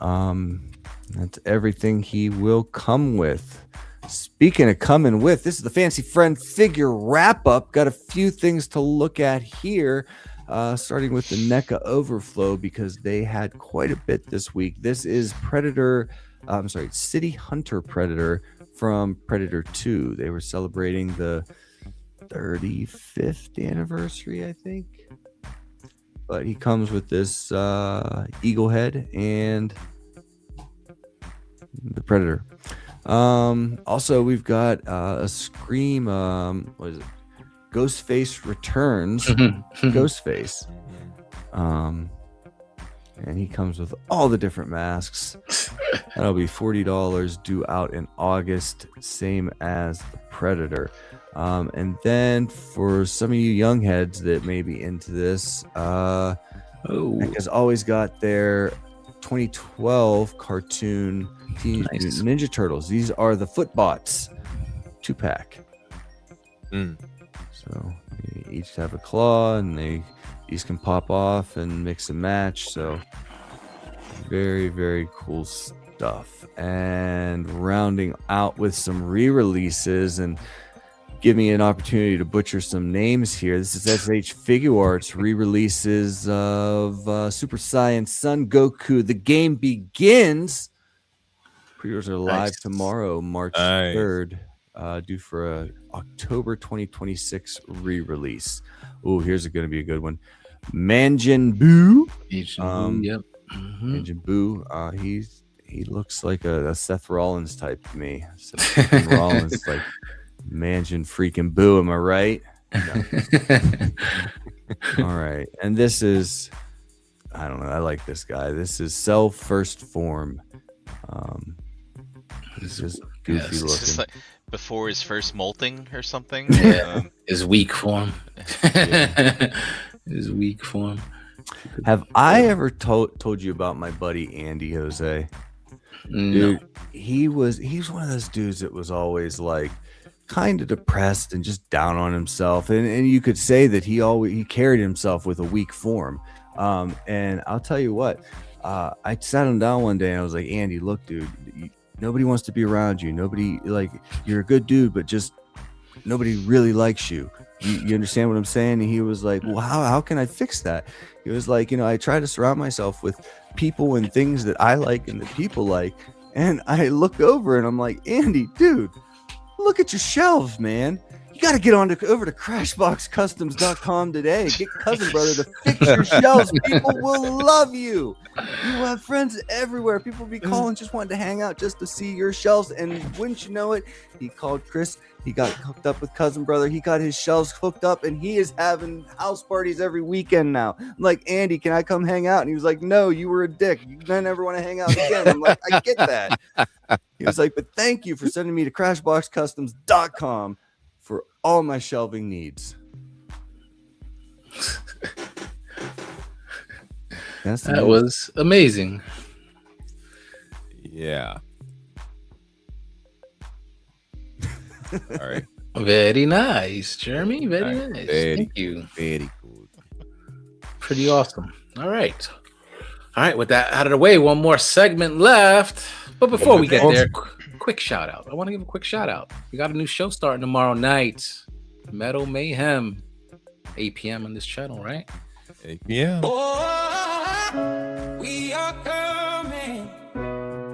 That's everything he will come with. Speaking of coming with, this is the Fancy Friend figure wrap up. Got a few things to look at here, starting with the NECA Overflow, because they had quite a bit this week. This is City Hunter Predator from Predator 2. They were celebrating the 35th anniversary, I think. But he comes with this eagle head and the Predator. Also, we've got a Scream. What is it? Ghostface Returns. Ghostface. And he comes with all the different masks. That'll be $40, due out in August, same as the Predator. And then for some of you young heads that may be into this, has always got their 2012 cartoon Teenage Mutant Ninja Turtles. These are the Footbots 2-pack. So they each have a claw, and these can pop off and mix and match. So very, very cool stuff. And rounding out with some re-releases, and give me an opportunity to butcher some names here. This is SH Figuarts re-releases of Super Saiyan Son Goku. The game begins. Pre-orders are live tomorrow, March 3rd, due for a October 2026 re-release. Oh, here's going to be a good one. Manjin Buu. Yep. Manjin Buu. He looks like a Seth Rollins type to me. Seth Rollins, like Manjin freaking Boo, am I right? No. All right. And this is, I don't know, I like this guy. This is Cell First Form. This is goofy looking. Is this like before his first molting or something? Yeah. His weak form. His weak form. Have I ever told you about my buddy Andy Jose? No. Dude, he's one of those dudes that was always like kind of depressed and just down on himself, and you could say that he carried himself with a weak form. And I'll tell you what, I sat him down one day and I was like, Andy, look, dude, nobody wants to be around you. Nobody, like, you're a good dude, but just nobody really likes you. You understand what I'm saying? And he was like, well, how can I fix that? He was like, I try to surround myself with people and things that I like and that people like. And I look over and I'm like, Andy, dude, look at your shelves, man. You got to get over to CrashboxCustoms.com today. Get Cousin Brother to fix your shelves. People will love you. You have friends everywhere. People be calling, just wanting to hang out just to see your shelves. And wouldn't you know it, he called Chris. He got hooked up with Cousin Brother. He got his shelves hooked up, and he is having house parties every weekend now. I'm like, Andy, can I come hang out? And he was like, no, you were a dick. You never want to hang out again. I'm like, I get that. He was like, but thank you for sending me to CrashboxCustoms.com for all my shelving needs. That was amazing. Yeah. All right. Very nice, Jeremy. Very nice. Thank you. Very good. Pretty awesome. All right. With that out of the way, one more segment left. But before we get there, quick shout out. I want to give a quick shout out. We got a new show starting tomorrow night. Metal Mayhem. 8 p.m. on this channel, right? 8 p.m. Oh, we are coming.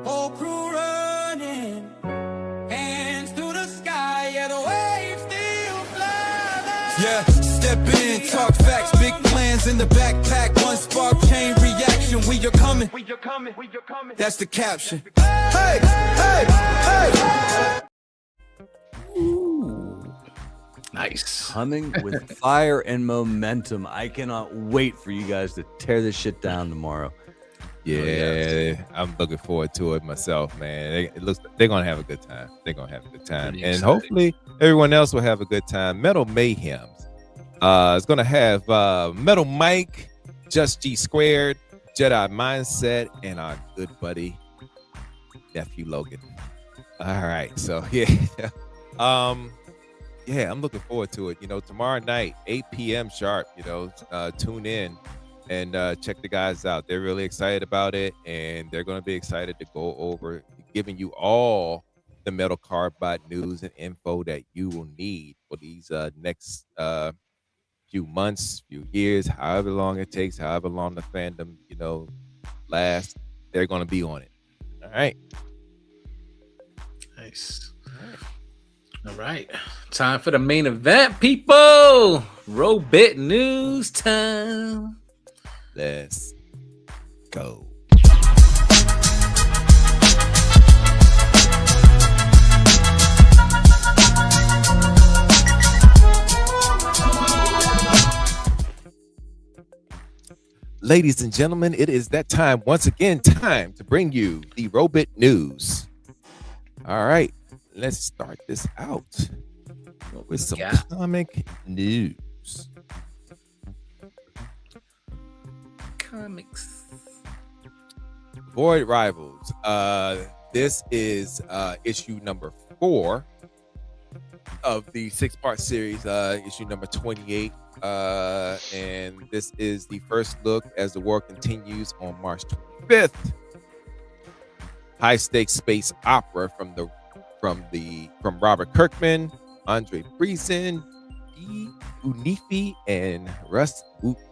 Whole crew running. Hands to the sky. Yeah, the waves still fly. Yeah, step in, talk facts, big plans in the backpack. One spark, chain reaction. We are coming. That's the caption. Hey, hey, hey. Ooh. Nice. Coming with fire and momentum. I cannot wait for you guys to tear this shit down tomorrow. Yeah, I'm looking forward to it myself, man. It looks they're gonna have a good time. They're gonna have a good time, Pretty and exciting. hopefully everyone else will have a good time. Metal Mayhems is gonna have Metal Mike, Just G Squared, Jedi Mindset, and our good buddy nephew Logan. All right, so yeah, yeah, I'm looking forward to it. Tomorrow night, 8 p.m. sharp. Tune in and check the guys out. They're really excited about it, and they're going to be excited to go over giving you all the Metal Carbot news and info that you will need for these next few months, few years, however long it takes, however long the fandom lasts. They're going to be on it. All right. Nice. All right. Time for the main event, people. Robit news time. Let's go. Ladies and gentlemen, it is that time once again, time to bring you the Robit news. All right, let's start this out with some comic news. Comics. Void Rivals. This is issue number 4 of the 6-part series, issue number 28. And this is the first look as the war continues on March 25th. High stakes space opera from Robert Kirkman, Andre Breeson, E. Unifi, and Russ Wooten.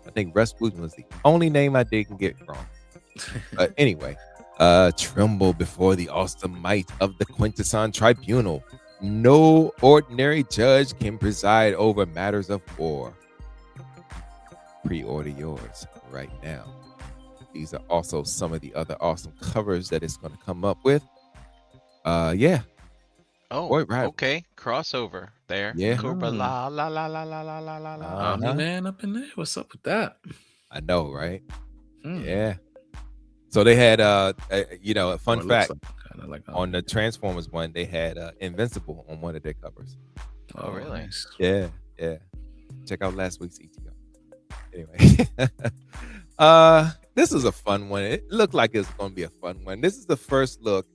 I think Russ Wooten was the only name I didn't get wrong. But anyway, tremble before the awesome might of the Quintesson Tribunal. No ordinary judge can preside over matters of war. Pre-order yours right now. These are also some of the other awesome covers that it's going to come up with. Yeah. Oh, right. Okay. Crossover there. Yeah. Cobra la la la la la la la la la. Man up in there. What's up with that? I know, right? Yeah. So they had a fun fact. Like on the Transformers one, they had Invincible on one of their covers. Oh, really? Nice. Yeah. Check out last week's E.T.R. Anyway, this is a fun one. It looked like it's going to be a fun one. This is the first look.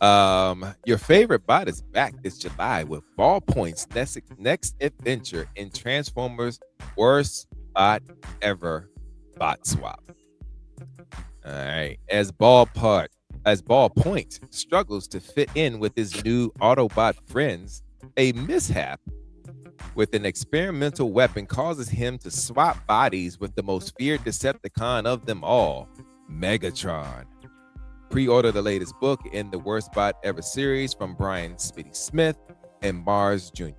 Your favorite bot is back this July with Ballpoint's next adventure in Transformers' worst bot ever bot swap. All right, as Ballpoint struggles to fit in with his new Autobot friends, a mishap with an experimental weapon causes him to swap bodies with the most feared Decepticon of them all, Megatron. Pre-order the latest book in the Worst Bot Ever series from Brian Spitty Smith and Mars Jr.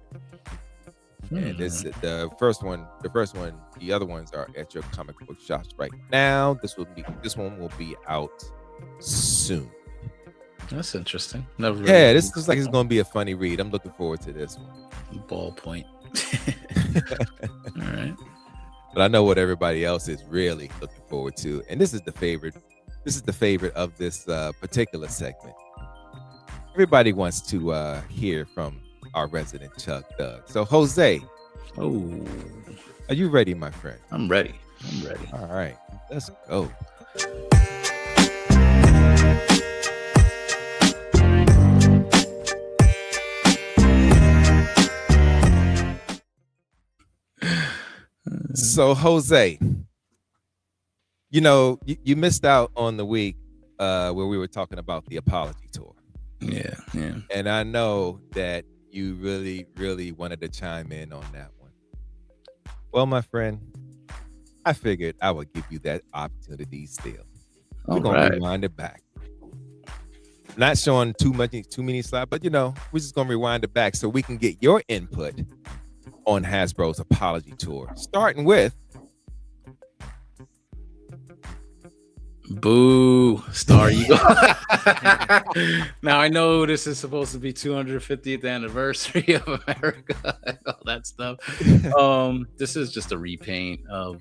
And this is the first one. The other ones are at your comic book shops right now. This one will be out soon. That's interesting. Never this looks like it's going to be a funny read. I'm looking forward to this one. Ballpoint. All right. But I know what everybody else is really looking forward to, and this is the favorite. This is the favorite of this particular segment. Everybody wants to hear from our resident Chuck Doug. So Jose, are you ready, my friend? I'm ready. All right, let's go. So Jose, you missed out on the week where we were talking about the apology tour. Yeah. And I know that you really, really wanted to chime in on that one. Well, my friend, I figured I would give you that opportunity still. We're going to rewind it back. Not showing too many slides, but we're just going to rewind it back so we can get your input on Hasbro's apology tour, starting with Boo, Star Eagle. Now I know this is supposed to be 250th anniversary of America and all that stuff. This is just a repaint of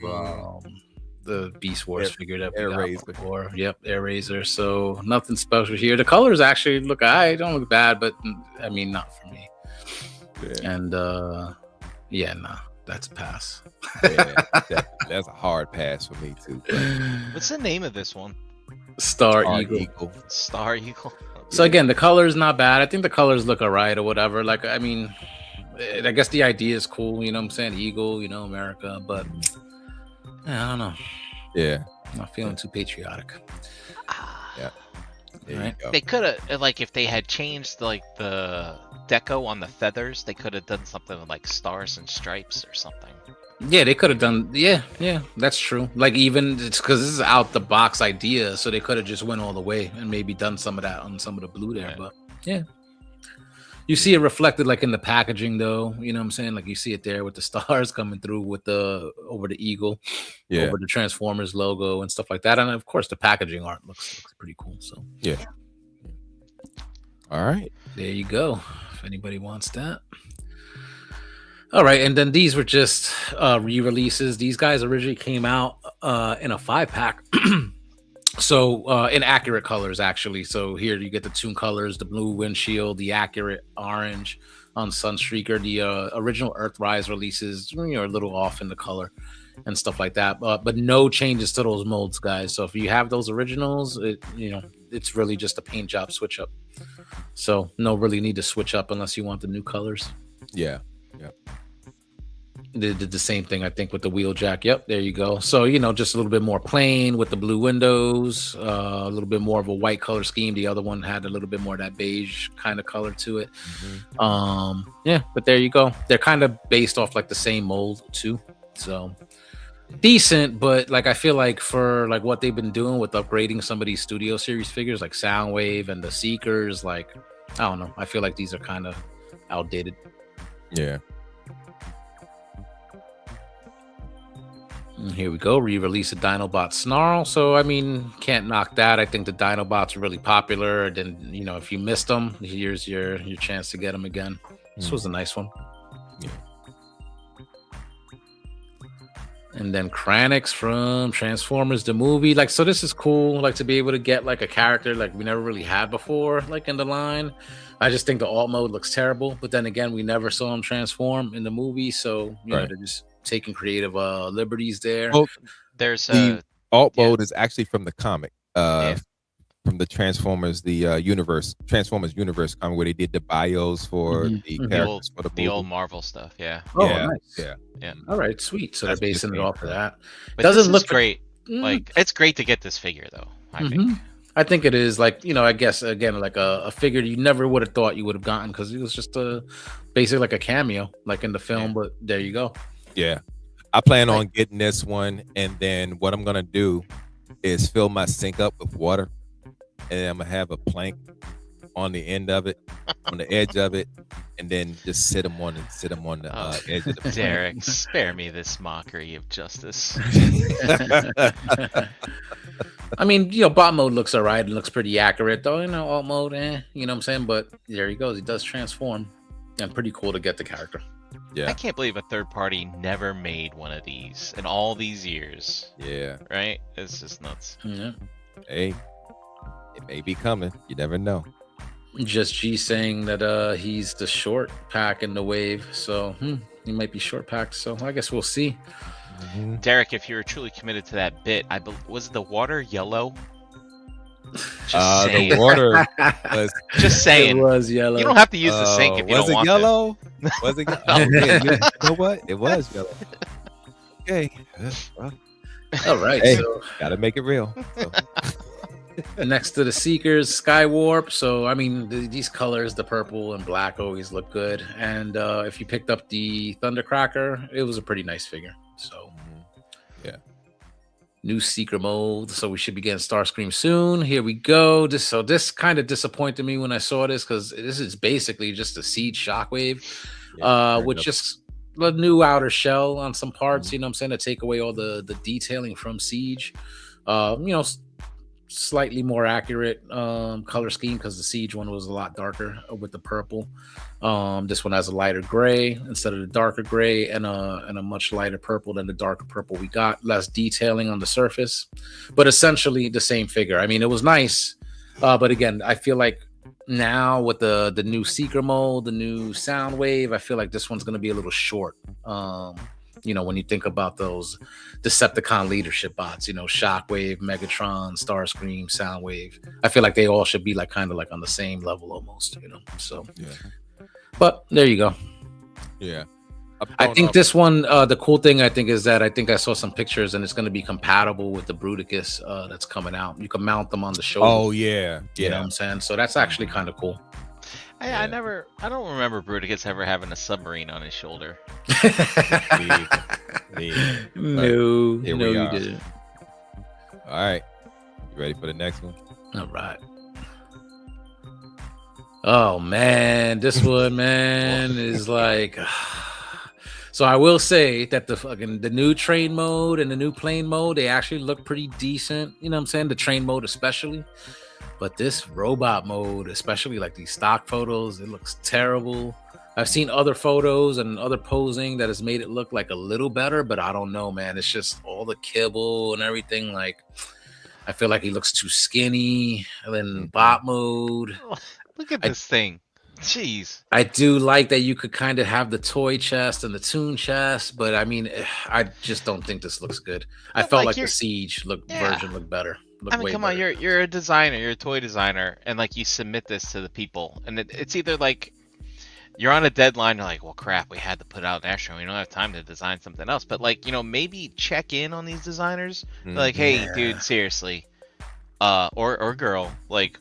the Beast Wars figure that we got Razor. before. Yep, Air Razor. So nothing special here. The colors actually look alright, don't look bad, but I mean not for me. Yeah. And that's a pass. Yeah, that's a hard pass for me too. What's the name of this one? Star Eagle. Star Eagle. So again, the color's not bad. I think the colors look alright or whatever. Like, I mean, I guess the idea is cool, you know what I'm saying? Eagle, you know, America, but I don't know. Yeah. I'm not feeling too patriotic. Yeah. There Right. you go. They could have, like, if they had changed like the deco on the feathers, they could have done something with like stars and stripes or something. Yeah, they could have done. Yeah, that's true. Like, even it's because this is out the box idea, so they could have just went all the way and maybe done some of that on some of the blue there. Yeah. But yeah, you see it reflected like in the packaging, though. You know what I'm saying? Like you see it there with the stars coming through with the over the eagle, over the Transformers logo and stuff like that. And of course, the packaging art looks pretty cool. So yeah. All right. there you go. If anybody wants that. All right, and then these were just re-releases. These guys originally came out in a 5-pack. So in accurate colors, actually. So here you get the tune colors, the blue windshield, the accurate orange on Sunstreaker. The original Earthrise releases, you know, are a little off in the color and stuff like that. But no changes to those molds, guys. So if you have those originals, it's really just a paint job switch up. So no really need to switch up unless you want the new colors. Yeah. Yeah. They did the same thing, I think, with the Wheeljack. Yep, there you go. So, you know, just a little bit more plain with the blue windows, a little bit more of a white color scheme. The other one had a little bit more of that beige kind of color to it. Yeah, but there you go. They're kind of based off like the same mold too. So decent, but like I feel like for like what they've been doing with upgrading some of these Studio Series figures like Soundwave and the Seekers, like I don't know. I feel like these are kind of outdated. Yeah. And here we go. Re-release a Dinobot Snarl. So I mean, can't knock that. I think the Dinobots are really popular. Then, you know, if you missed them, here's your chance to get them again. This was a nice one. Yeah. And then Kranix from Transformers the movie. Like, so this is cool. Like to be able to get like a character like we never really had before, like in the line. I just think the alt mode looks terrible. But then again, we never saw him transform in the movie, so you know they're just taking creative liberties there. Well, There's the alt mode is actually from the comic, from the Transformers, Transformers universe comic, where they did the bios for the characters for the old Marvel stuff. Yeah. Oh, yeah, nice. Yeah. All right, sweet. So That's they're basing it off of that. But Doesn't look great. Like, it's great to get this figure though. I think it is, like, you know, I guess again like a figure you never would have thought you would have gotten because it was just basically like a cameo, like in the film. But there you go. Yeah. I plan on getting this one, and then what I'm gonna do is fill my sink up with water, and I'm gonna have a plank on the end of it, on the edge of it, and then just sit them on the edge of the plank. Derek, spare me this mockery of justice. I mean, you know, bot mode looks all right. It looks pretty accurate, though. You know, alt mode, you know what I'm saying? But there he goes. He does transform, and pretty cool to get the character. Yeah. I can't believe a third party never made one of these in all these years. Yeah. Right? It's just nuts. Yeah. Hey, it may be coming. You never know. Just G saying that he's the short pack in the wave, so he might be short packed. So I guess we'll see. Derek, if you were truly committed to that bit, was the water yellow? Just saying. The water was just saying. It was yellow. You don't have to use the sink if you don't want yellow? Was it yellow? Oh, yeah, you know what? It was yellow. Okay. Well, all right. Hey, so gotta make it real. So. Next to the Seekers, Skywarp. So I mean, these colors, the purple and black, always look good. And if you picked up the Thundercracker, it was a pretty nice figure. So yeah. New Seeker mold, so we should be getting Starscream soon. Here we go. This kind of disappointed me when I saw this because this is basically just a Siege Shockwave, with just a new outer shell on some parts. You know what I'm saying, to take away all the detailing from Siege. You know, slightly more accurate color scheme because the Siege one was a lot darker with the purple. This one has a lighter gray instead of the darker gray, and a much lighter purple than the darker purple we got. Less detailing on the surface, but essentially the same figure. I mean, it was nice, but again, I feel like now with the new Seeker mode, the new sound wave, I feel like this one's going to be a little short. When you think about those Decepticon leadership bots, Shockwave, Megatron, Starscream, Soundwave, I feel like they all should be like kind of like on the same level almost, So, Yeah. But there you go. Yeah. I think this one, the cool thing I think is that I think I saw some pictures and it's going to be compatible with the Bruticus that's coming out. You can mount them on the shoulder. Oh yeah, You know what I'm saying? So that's actually kind of cool. I don't remember Bruticus ever having a submarine on his shoulder. No, Here no, we you are. didn't. All right, you ready for the next one? All right. Oh man, this one, man, is like. So I will say that the new train mode and the new plane mode, they actually look pretty decent. You know what I'm saying? The train mode especially. But this robot mode, especially like these stock photos, it looks terrible. I've seen other photos and other posing that has made it look like a little better, but I don't know, man. It's just all the kibble and everything. Like, I feel like he looks too skinny. And then bot mode. Look at this thing. Jeez. I do like that you could kind of have the toy chest and the toon chest, but I mean, I just don't think this looks good. I But, felt like, like the you're- Siege Yeah. version looked better. I mean, come on, you're a designer, you're a toy designer, and like you submit this to the people, and it's either like you're on a deadline, you're like, well, crap, we had to put out an extra, we don't have time to design something else, but like, maybe check in on these designers, like, hey, dude, seriously, or girl, like,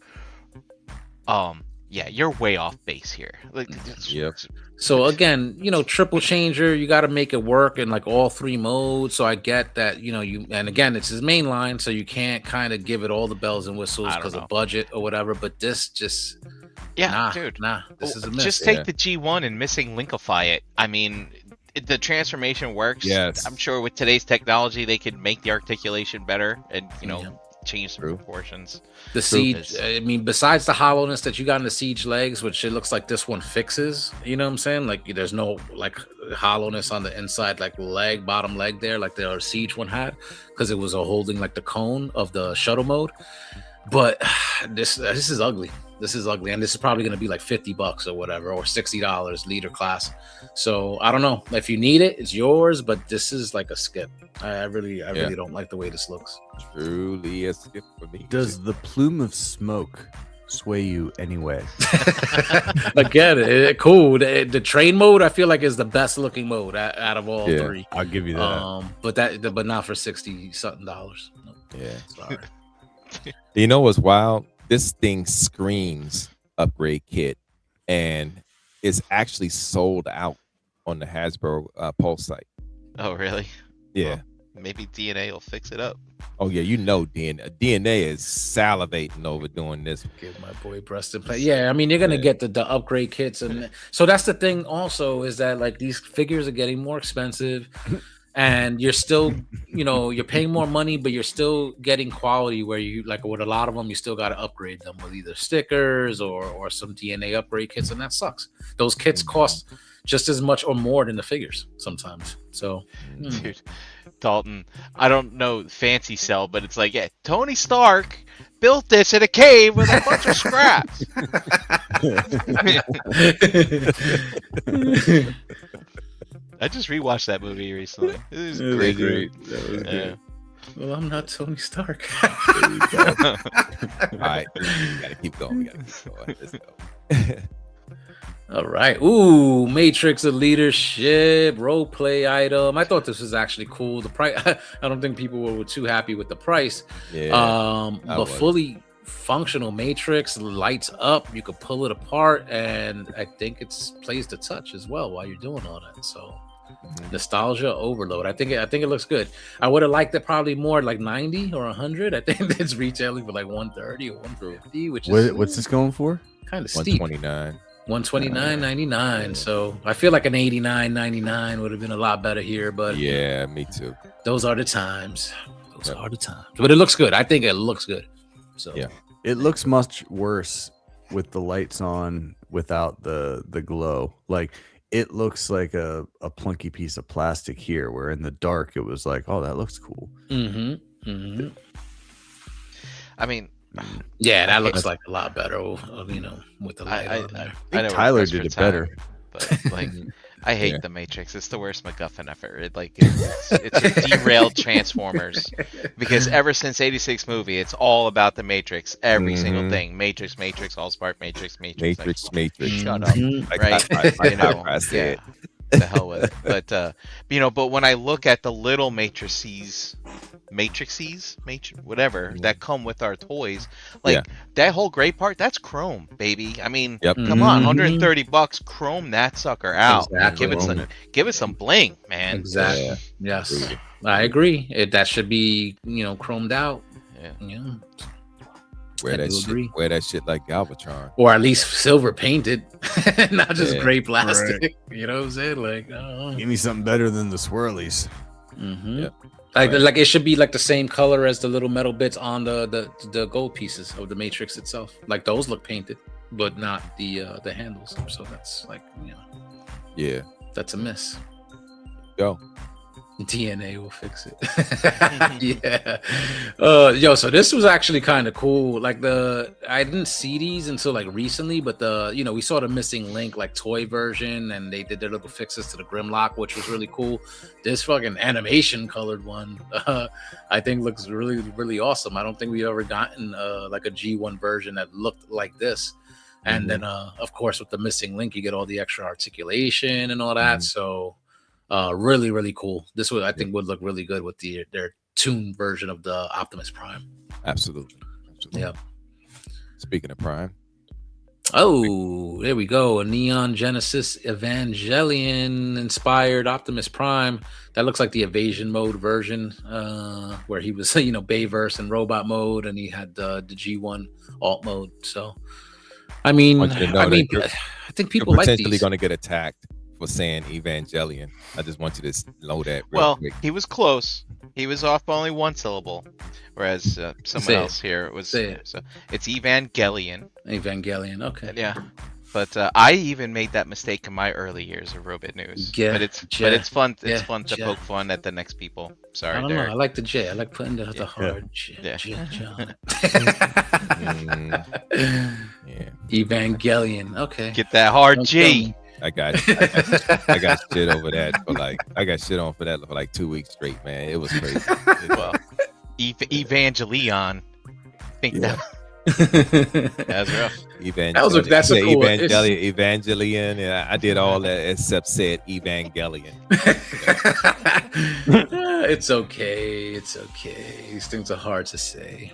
yeah, you're way off base here. Like, Yep. So again, triple changer, you got to make it work in like all three modes. So I get that, and again, it's his main line, so you can't kind of give it all the bells and whistles I don't because know. of budget or whatever. But this just, dude, this is a miss. just take the G1 and missing linkify it. I mean, the transformation works. Yes. I'm sure with today's technology, they could make the articulation better and change the True. proportions. The Siege, I mean, besides the hollowness that you got in the Siege legs, which it looks like this one fixes, you know what I'm saying? Like, there's no like hollowness on the inside, like bottom leg there, like the Siege one had, because it was holding like the cone of the shuttle mode. But this is ugly. This is ugly, and this is probably going to be like $50 or whatever, or $60 leader class. So I don't know if you need it, it's yours. But this is like a skip. I really don't like the way this looks. Truly a skip for me. Does the plume of smoke sway you anyway? Again, cool. The train mode, I feel like, is the best looking mode out of all three. I'll give you that. But not for $60 something. No, Yeah. sorry. You know what's wild? This thing screams upgrade kit, and it's actually sold out on the Hasbro Pulse site. Oh, really? Yeah. Maybe DNA will fix it up. Oh yeah, DNA is salivating over doing this. Give my boy Preston play. Yeah, I mean, you're gonna get the upgrade kits, and so that's the thing. Also, is that like these figures are getting more expensive, and you're still, you're paying more money, but you're still getting quality. Where you like with a lot of them, you still got to upgrade them with either stickers or some DNA upgrade kits, and that sucks. Those kits cost just as much or more than the figures sometimes. So, Dude, Dalton, I don't know fancy sell, but it's like, yeah, Tony Stark built this in a cave with a bunch of scraps. I just rewatched that movie recently. It was great. That was Yeah. Well, I'm not Tony Stark. All right, we gotta keep going. Let's go. All right. Ooh, Matrix of Leadership role play item. I thought this was actually cool. The price. I don't think people were too happy with the price. Yeah. But fully functional Matrix, lights up. You could pull it apart, and I think it's plays the touch as well while you're doing all that. So nostalgia overload. I think it looks good. I would have liked it probably more like 90 or 100. I think it's retailing for like 130 or 150, which is What's this going for? kind of steep. 129. 129.99. So I feel like an 89.99 would have been a lot better here, but Yeah, me too. those are the times. Those are the times. But it looks good. I think it looks good. So Yeah. It looks much worse with the lights on without the glow. Like it looks like a plunky piece of plastic here, where in the dark it was like, oh, that looks cool. I mean, yeah, that I looks hate- like a lot better, with the light on there. I think Tyler did it better. But like, I hate Yeah. the Matrix. It's the worst MacGuffin ever. It's a derailed Transformers, because ever since '86 movie, it's all about the Matrix. Every single thing, Matrix, Allspark, Matrix. Shut up, Like right? I You know, said. the hell with it. But but when I look at the little matrices whatever that come with our toys, like that whole gray part, that's chrome, baby. I mean, Yep. come on, $130, chrome that sucker out. Exactly. Give it some bling, man. Exactly. Yeah. Yes, I agree. That should be chromed out. Yeah. Yeah. Wear I that do shit. agree. Wear that shit like Galvatron. Or at least silver painted, not just Yeah. gray plastic. You know what I'm saying? Like, I don't know. Give me something better than the swirlies. Yep. Like it should be like the same color as the little metal bits on the gold pieces of the Matrix itself. Like those look painted, but not the handles. So that's like Yeah. that's a miss. Go. DNA will fix it. Yeah. So this was actually kind of cool. Like I didn't see these until like recently, but we saw the missing link like toy version, and they did their little fixes to the Grimlock, which was really cool. This fucking animation colored one, I think looks really, really awesome. I don't think we've ever gotten like a G1 version that looked like this. And then of course with the missing link, you get all the extra articulation and all that. So really, really cool. This would, I think, would look really good with their tuned version of the Optimus Prime. Absolutely. Yep. Speaking of Prime. Oh, there we go. A Neon Genesis Evangelion inspired Optimus Prime. That looks like the evasion mode version, where he was, Bayverse and robot mode, and he had the G1 alt mode. So, I mean, want you to know I think people You're like potentially these. going to get attacked for saying Evangelion. I just want you to know that real Well, quick. he was close. He was off by only one syllable, whereas someone Say it. else here was. Say it. So it's Evangelion. Evangelion. Okay. Yeah. But I even made that mistake in my early years of Robit News. Yeah, but it's yeah, fun. It's yeah, fun to yeah. poke fun at the next people. Sorry, I don't know. Derek. I like the J. I like putting the hard J. Yeah. John. Yeah. Evangelion. Okay. Get that hard Don't G. I got shit over that I got shit on for that for like 2 weeks straight, man. It was crazy. Well, Evangelion. I think that was rough. That's a cool- Evangelion. Yeah, I did all that except said Evangelion. It's okay. It's okay. These things are hard to say.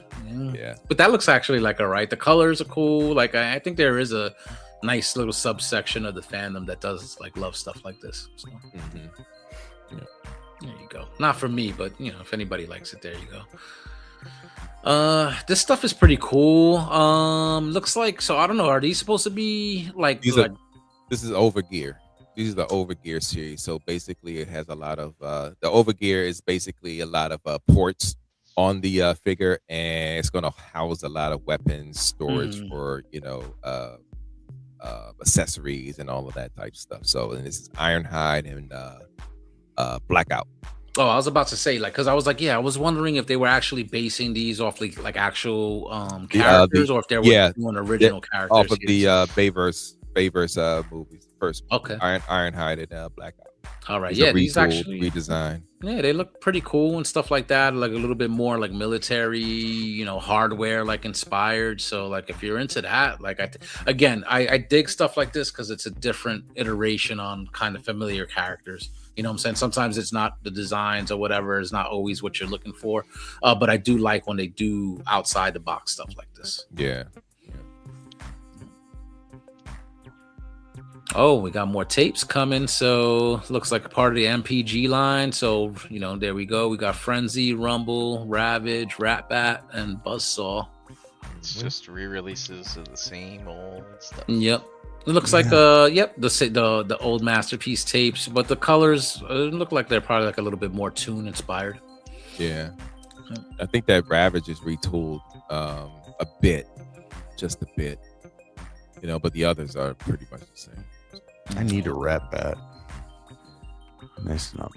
Yeah. But that looks actually like all right. The colors are cool. Like I think there is a nice little subsection of the fandom that does like love stuff like this. So there you go. Not for me, but if anybody likes it, there you go. This stuff is pretty cool. Looks like, so I don't know, are these supposed to be like This is Overgear. These are the Overgear series. So basically it has a lot of the Overgear is basically a lot of ports on the figure, and it's going to house a lot of weapons storage for accessories and all of that type of stuff. So, and this is Ironhide and Blackout. Oh, I was about to say, like, because I was like, I was wondering if they were actually basing these off like actual characters, or if they were doing original characters off of the Bayverse movies. First, okay, Ironhide and Blackout. All right, These these actually redesigned. Yeah, they look pretty cool and stuff like that. Like a little bit more like military, hardware like inspired. So like if you're into that, like I dig stuff like this because it's a different iteration on kind of familiar characters. You know what I'm saying? Sometimes it's not the designs or whatever is not always what you're looking for. But I do like when they do outside the box stuff like this. Yeah. Oh, we got more tapes coming. So looks like a part of the MPG line. So, there we go. We got Frenzy, Rumble, Ravage, Ratbat, and Buzzsaw. It's just re-releases of the same old stuff. Yep. It looks like the old Masterpiece tapes, but the colors look like they're probably like a little bit more Toon inspired. Yeah. I think that Ravage is retooled a bit, just a bit, but the others are pretty much the same. I need a rat bat. Nice enough.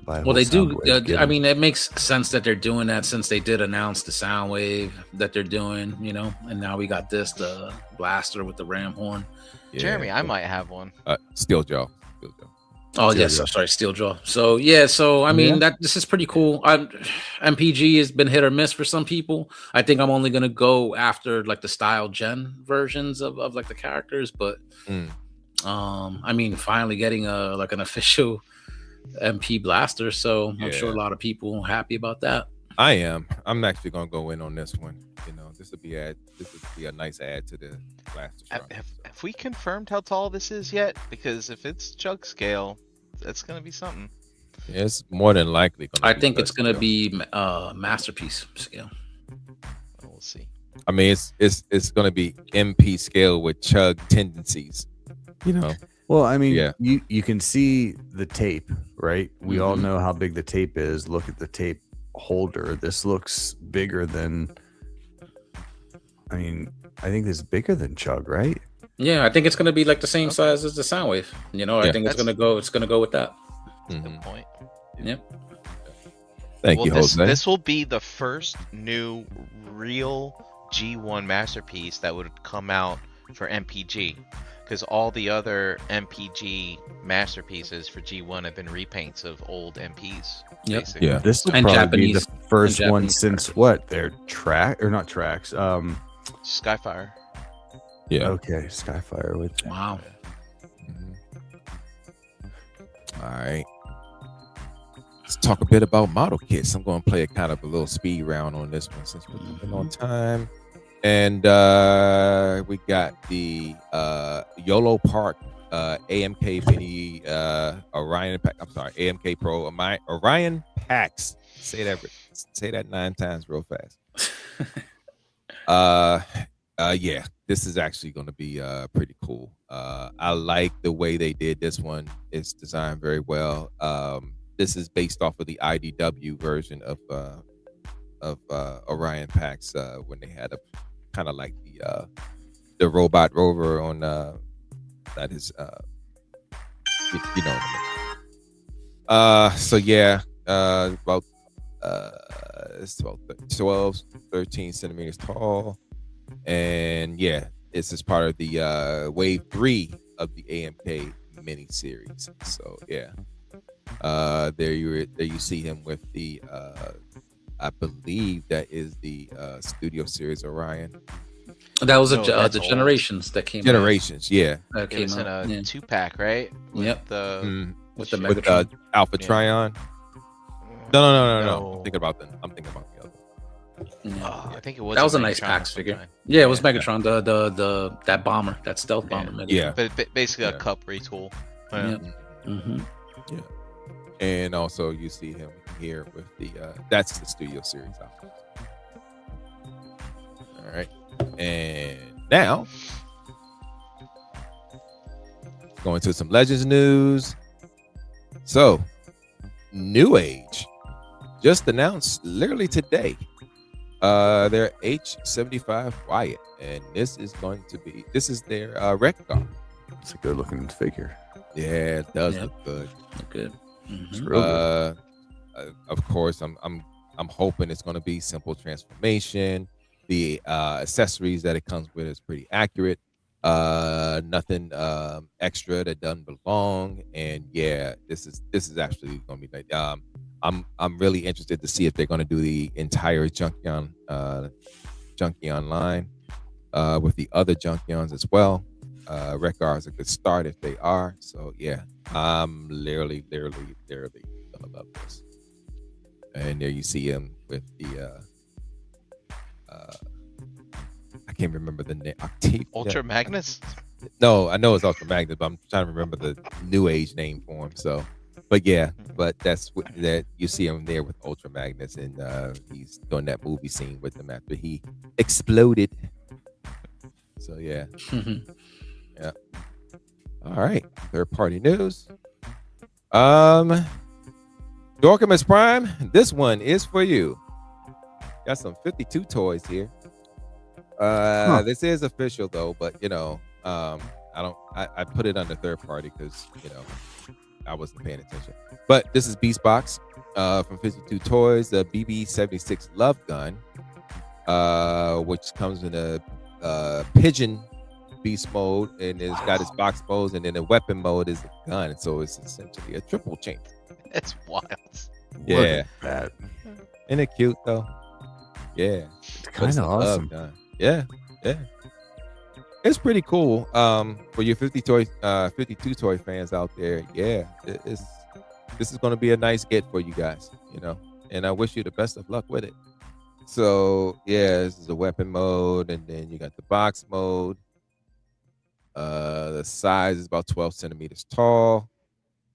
Well, they do. I mean, it makes sense that they're doing that since they did announce the Soundwave that they're doing, and now we got the blaster with the ram horn. Yeah. Jeremy, I might have one. Steeljaw. Oh, yes. I'm sorry, Steeljaw. So, yeah. So, I mean, this is pretty cool. MPG has been hit or miss for some people. I think I'm only going to go after like the style gen versions of like the characters. But, I mean, finally getting an official MP blaster. So, I'm sure a lot of people happy about that. I am. I'm actually going to go in on this one. This would be a nice add to the blaster. Have we confirmed how tall this is yet? Because if it's chug scale, that's going to be something. Yeah, it's more than likely. I think it's going to be masterpiece scale. We'll see. I mean, it's going to be MP scale with chug tendencies. Well, I mean, you can see the tape, right? We all know how big the tape is. Look at the tape holder. This looks bigger than. I mean, I think this is bigger than Chug, right? Yeah, I think it's going to be like the same size as the Soundwave. I think it's going to go with that. Good point. Yep. Thank you, Jose. This will be the first new real G1 masterpiece that would come out for MPG, because all the other MPG masterpieces for G1 have been repaints of old MPs. Yep. Basically. Yeah. This will probably be the first one since what? Their not tracks. Skyfire. Yeah. Okay, Skyfire with that. Wow. All right. Let's talk a bit about model kits. I'm going to play a little speed round on this one since we're coming on time. And we got the YOLO Park AMK Mini Orion Pack. I'm sorry, AMK Pro Orion Packs. Say that 9 times real fast. Yeah, this is actually going to be pretty cool. I like the way they did this one. It's designed very well. This is based off of the IDW version of Orion Packs when they had a kind of like the robot rover on that is you know what I mean. So yeah, about it's about 13 centimeters tall, and yeah, this is part of the wave 3 of the AMK mini series. So yeah, there you see him with the I believe that is the Studio Series Orion. That was the Generations that came Generations, out. Yeah. It was in a 2-pack, right? Yep. With the with Alpha Trion. No. I'm thinking about the other. Yeah. I think it was. That was a nice Pax figure. Yeah, it was Megatron. The that bomber, that stealth bomber. Yeah. But basically a cup retool. Yeah. Yeah. And also you see him here with the that's the Studio Series outfit. All right. And now going to some Legends news. So New Age just announced literally today their H75 Wyatt, and this is their rec car. It's a good looking figure. Yeah, it does look good. Look good. It's real good. Of course, I'm hoping it's going to be simple transformation. The accessories that it comes with is pretty accurate. Nothing extra that doesn't belong. And yeah, this is actually going to be like I'm really interested to see if they're going to do the entire Junkion line with the other Junkions as well. Rekar is a good start if they are. So yeah, I'm literally gonna love this. And there you see him with the I can't remember the name. Ultra Magnus? No, I know it's Ultra Magnus, but I'm trying to remember the New Age name for him. So, but yeah, but that's what that you see him there with Ultra Magnus, and he's doing that movie scene with him after he exploded. So yeah. Yeah. All right. Third party news. Dorkamus Prime, this one is for you. Got some 52 toys here. This is official though, but I put it under third party because I wasn't paying attention. But this is Beast Box from 52 Toys, the BB-76 Love Gun, which comes in a pigeon beast mode, and it's got its box modes, and then the weapon mode is a gun. So it's essentially a triple change. That's wild. Yeah, that. Isn't it cute though? Yeah, It's kind of awesome. Yeah. It's pretty cool. For your 52 toy fans out there, this is going to be a nice get for you guys, and I wish you the best of luck with it. So this is a weapon mode, and then you got the box mode. The size is about 12 centimeters tall.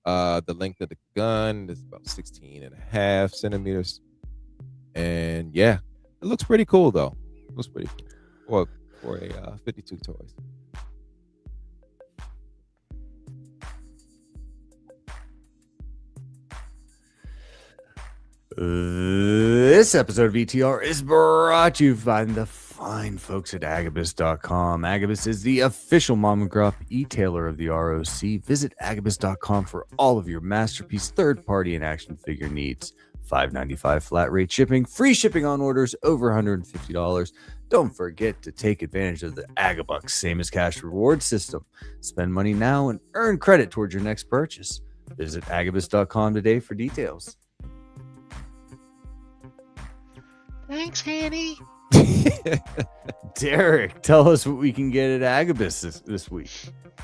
The length of the gun is about 16 and a half centimeters. And it looks pretty cool though. It looks pretty cool for a 52 Toys. This episode of E.T.R. is brought to you by the fine folks at Agabus.com. Agabus is the official mom and grop e-tailer of the ROC. Visit Agabus.com for all of your masterpiece third-party and action figure needs. $5.95 flat rate shipping, free shipping on orders over $150. Don't forget to take advantage of the Agabucks same as cash reward system. Spend money now and earn credit towards your next purchase. Visit Agabus.com today for details. Thanks, Hanny. Derek, tell us what we can get at Agabus this week.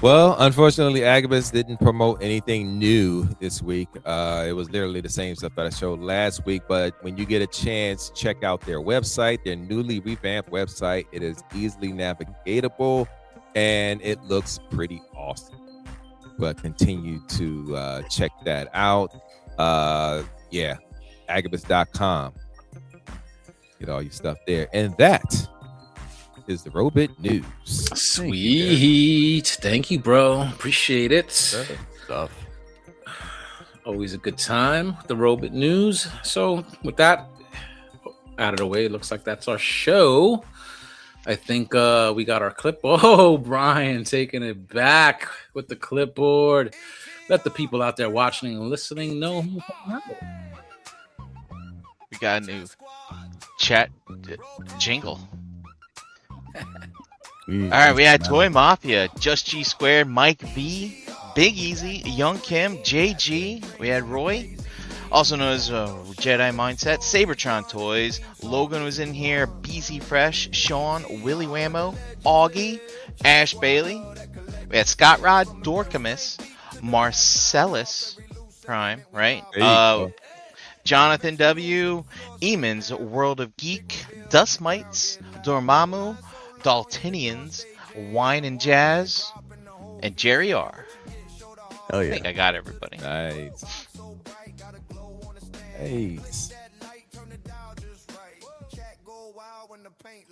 Well, unfortunately, Agabus didn't promote anything new this week. It was literally the same stuff that I showed last week. But when you get a chance, check out their website, their newly revamped website. It is easily navigatable, and it looks pretty awesome. But continue to check that out. Agabus.com. Get all your stuff there. And that is the Robit News. Sweet. Thank you, bro. Appreciate it. Stuff. Always a good time with the Robit News. So with that out of the way, it looks like that's our show. I think we got our clipboard. Oh, Brian taking it back with the clipboard. Let the people out there watching and listening know who We got a new chat jingle. All right, we had Toy Mafia, Just G Squared, Mike B, Big Easy, Young Kim, JG. We had Roy, also known as Jedi Mindset, Sabertron Toys. Logan was in here, BZ Fresh, Sean, Willy Whammo, Augie, Ash Bailey. We had Scott Rod, Dorcamus, Marcellus Prime, right? Jonathan W, Eamon's World of Geek, Dust Mites, Dormammu, Daltonians, Wine and Jazz, and Jerry R. Oh yeah. I think I got everybody. Nice.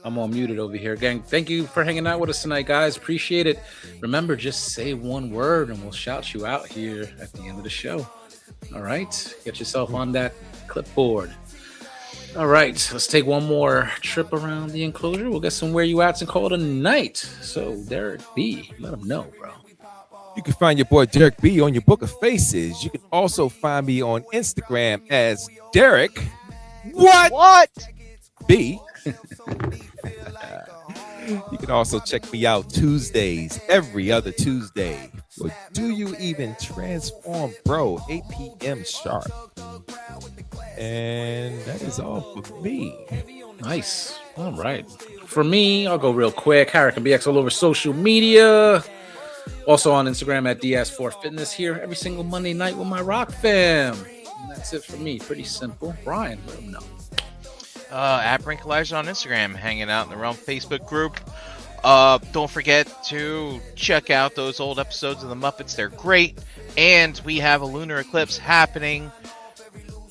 I'm all muted over here, gang. Thank you for hanging out with us tonight, guys. Appreciate it. Remember, just say one word and we'll shout you out here at the end of the show. All right, get yourself on that clipboard. All right, let's take one more trip around the enclosure. We'll get some where you ats and call it a night. So Derek B, let them know, bro. You can find your boy Derek B on your Book of Faces. You can also find me on Instagram as Derek What? B. You can also check me out Tuesdays, every other Tuesday. Or Do You Even Transform Bro, 8 p.m. sharp. And that is all for me. Nice. All right. For me, I'll go real quick. Harrican BX all over social media. Also on Instagram at DS4Fitness here every single Monday night with my rock fam. And that's it for me. Pretty simple. Brian, let them know. At Brinkalizer on Instagram, hanging out in the Realm Facebook group. Don't forget to check out those old episodes of the Muppets. They're great. And we have a lunar eclipse happening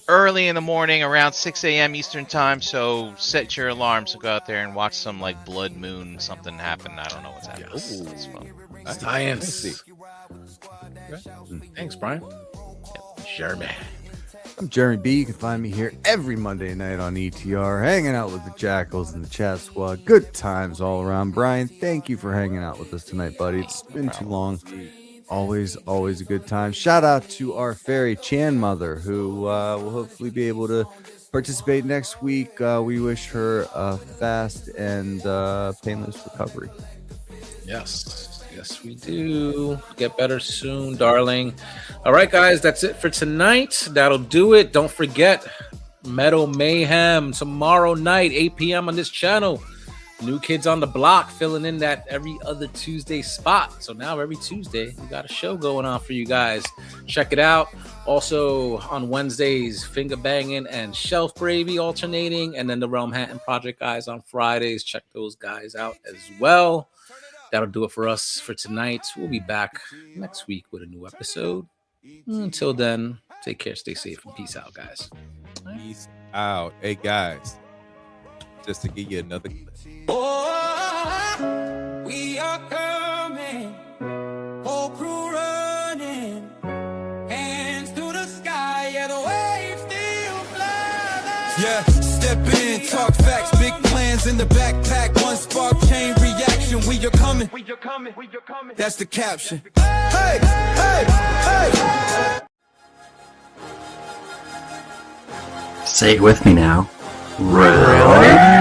early in the morning around 6 a.m. Eastern time. So set your alarms to go out there and watch some like blood moon something happen. I don't know what's happening. Yes. It's fun. Science. Thanks, Brian. Sure, man. I'm Jeremy B. You can find me here every Monday night on E.T.R, hanging out with the Jackals and the Chat Squad. Good times all around. Brian, thank you for hanging out with us tonight, buddy. It's been too long. Always a good time. Shout out to our fairy Chan mother, who will hopefully be able to participate next week. We wish her a fast and painless recovery. Yes, we do. Get better soon, darling. All right, guys, that's it for tonight. That'll do it. Don't forget, Metal Mayhem tomorrow night, 8 p.m. on this channel. New Kids on the Block filling in that every other Tuesday spot. So now every Tuesday, we got a show going on for you guys. Check it out. Also on Wednesdays, Finger Banging and Shelf Gravy alternating. And then the Realm Hatton Project guys on Fridays. Check those guys out as well. That'll do it for us for tonight. We'll be back next week with a new episode. Until then, take care, stay safe, and peace out, guys. Peace out. Hey, guys, just to give you another clip. Oh, we are coming, whole crew running, hands to the sky, yeah, the waves still fly. Yeah, step in, talk facts, big plans in the backpack, one spark chain reaction. We are coming, that's the caption. Hey, hey, hey. Say it with me now. Round.